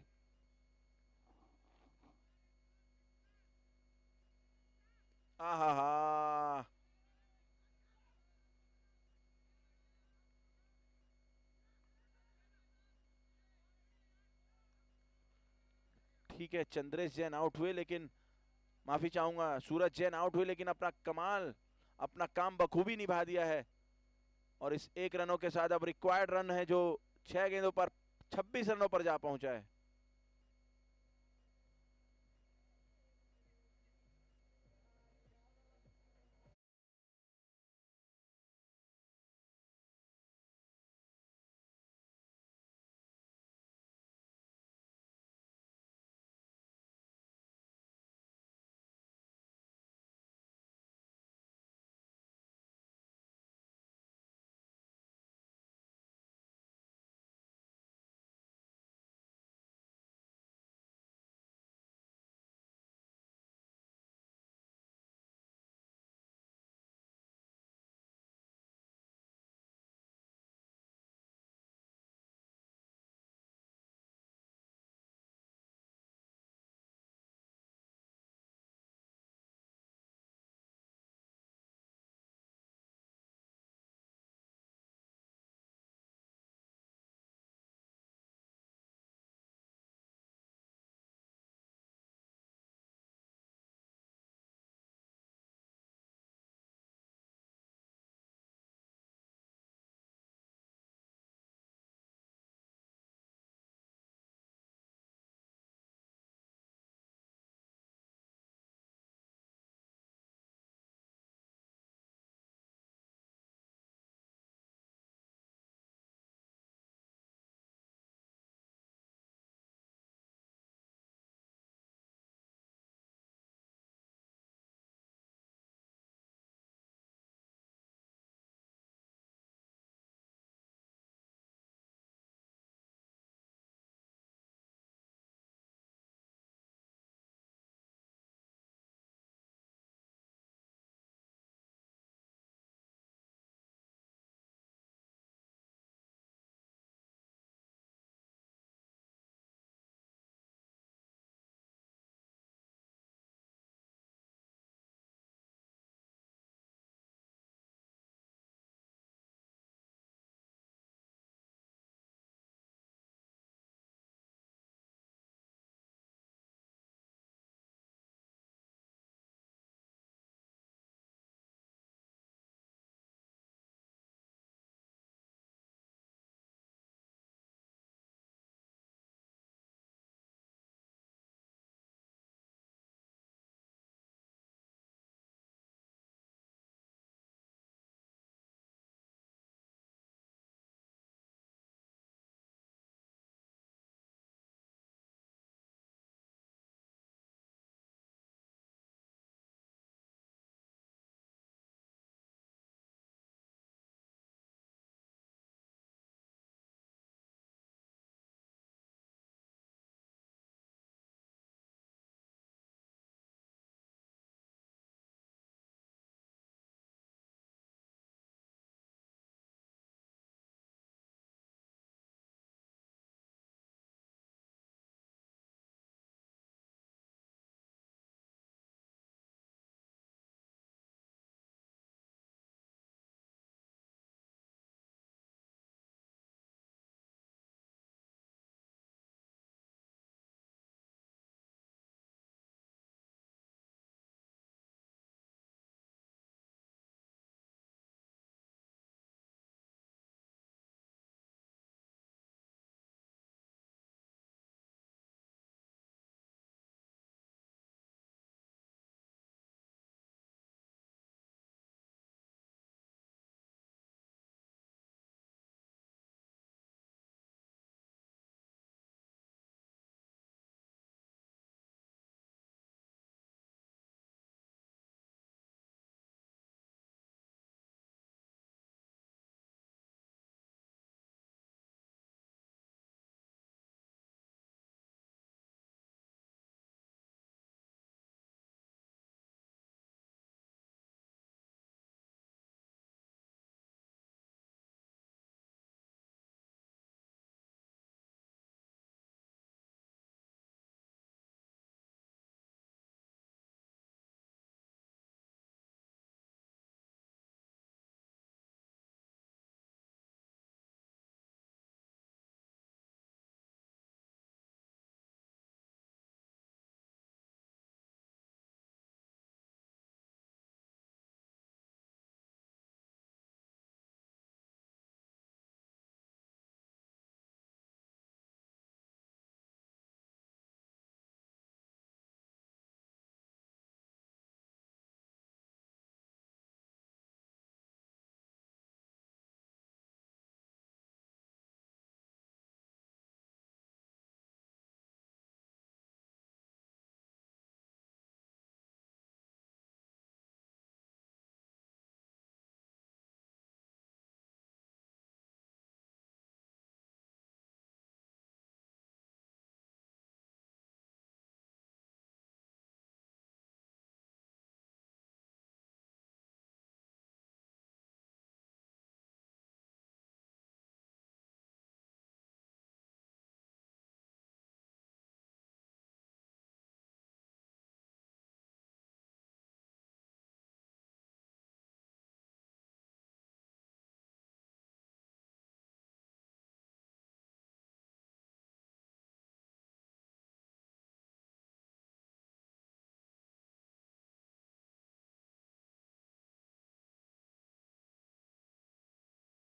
आहा, ठीक है, चंद्रेश जैन आउट हुए, लेकिन माफी चाहूंगा, सूरज जैन आउट हुए, लेकिन अपना कमाल, अपना काम बखूबी निभा दिया है। और इस 1 रनों के साथ अब रिक्वायर्ड रन है जो 6 गेंदों पर 26 रनों पर जा पहुंचा है।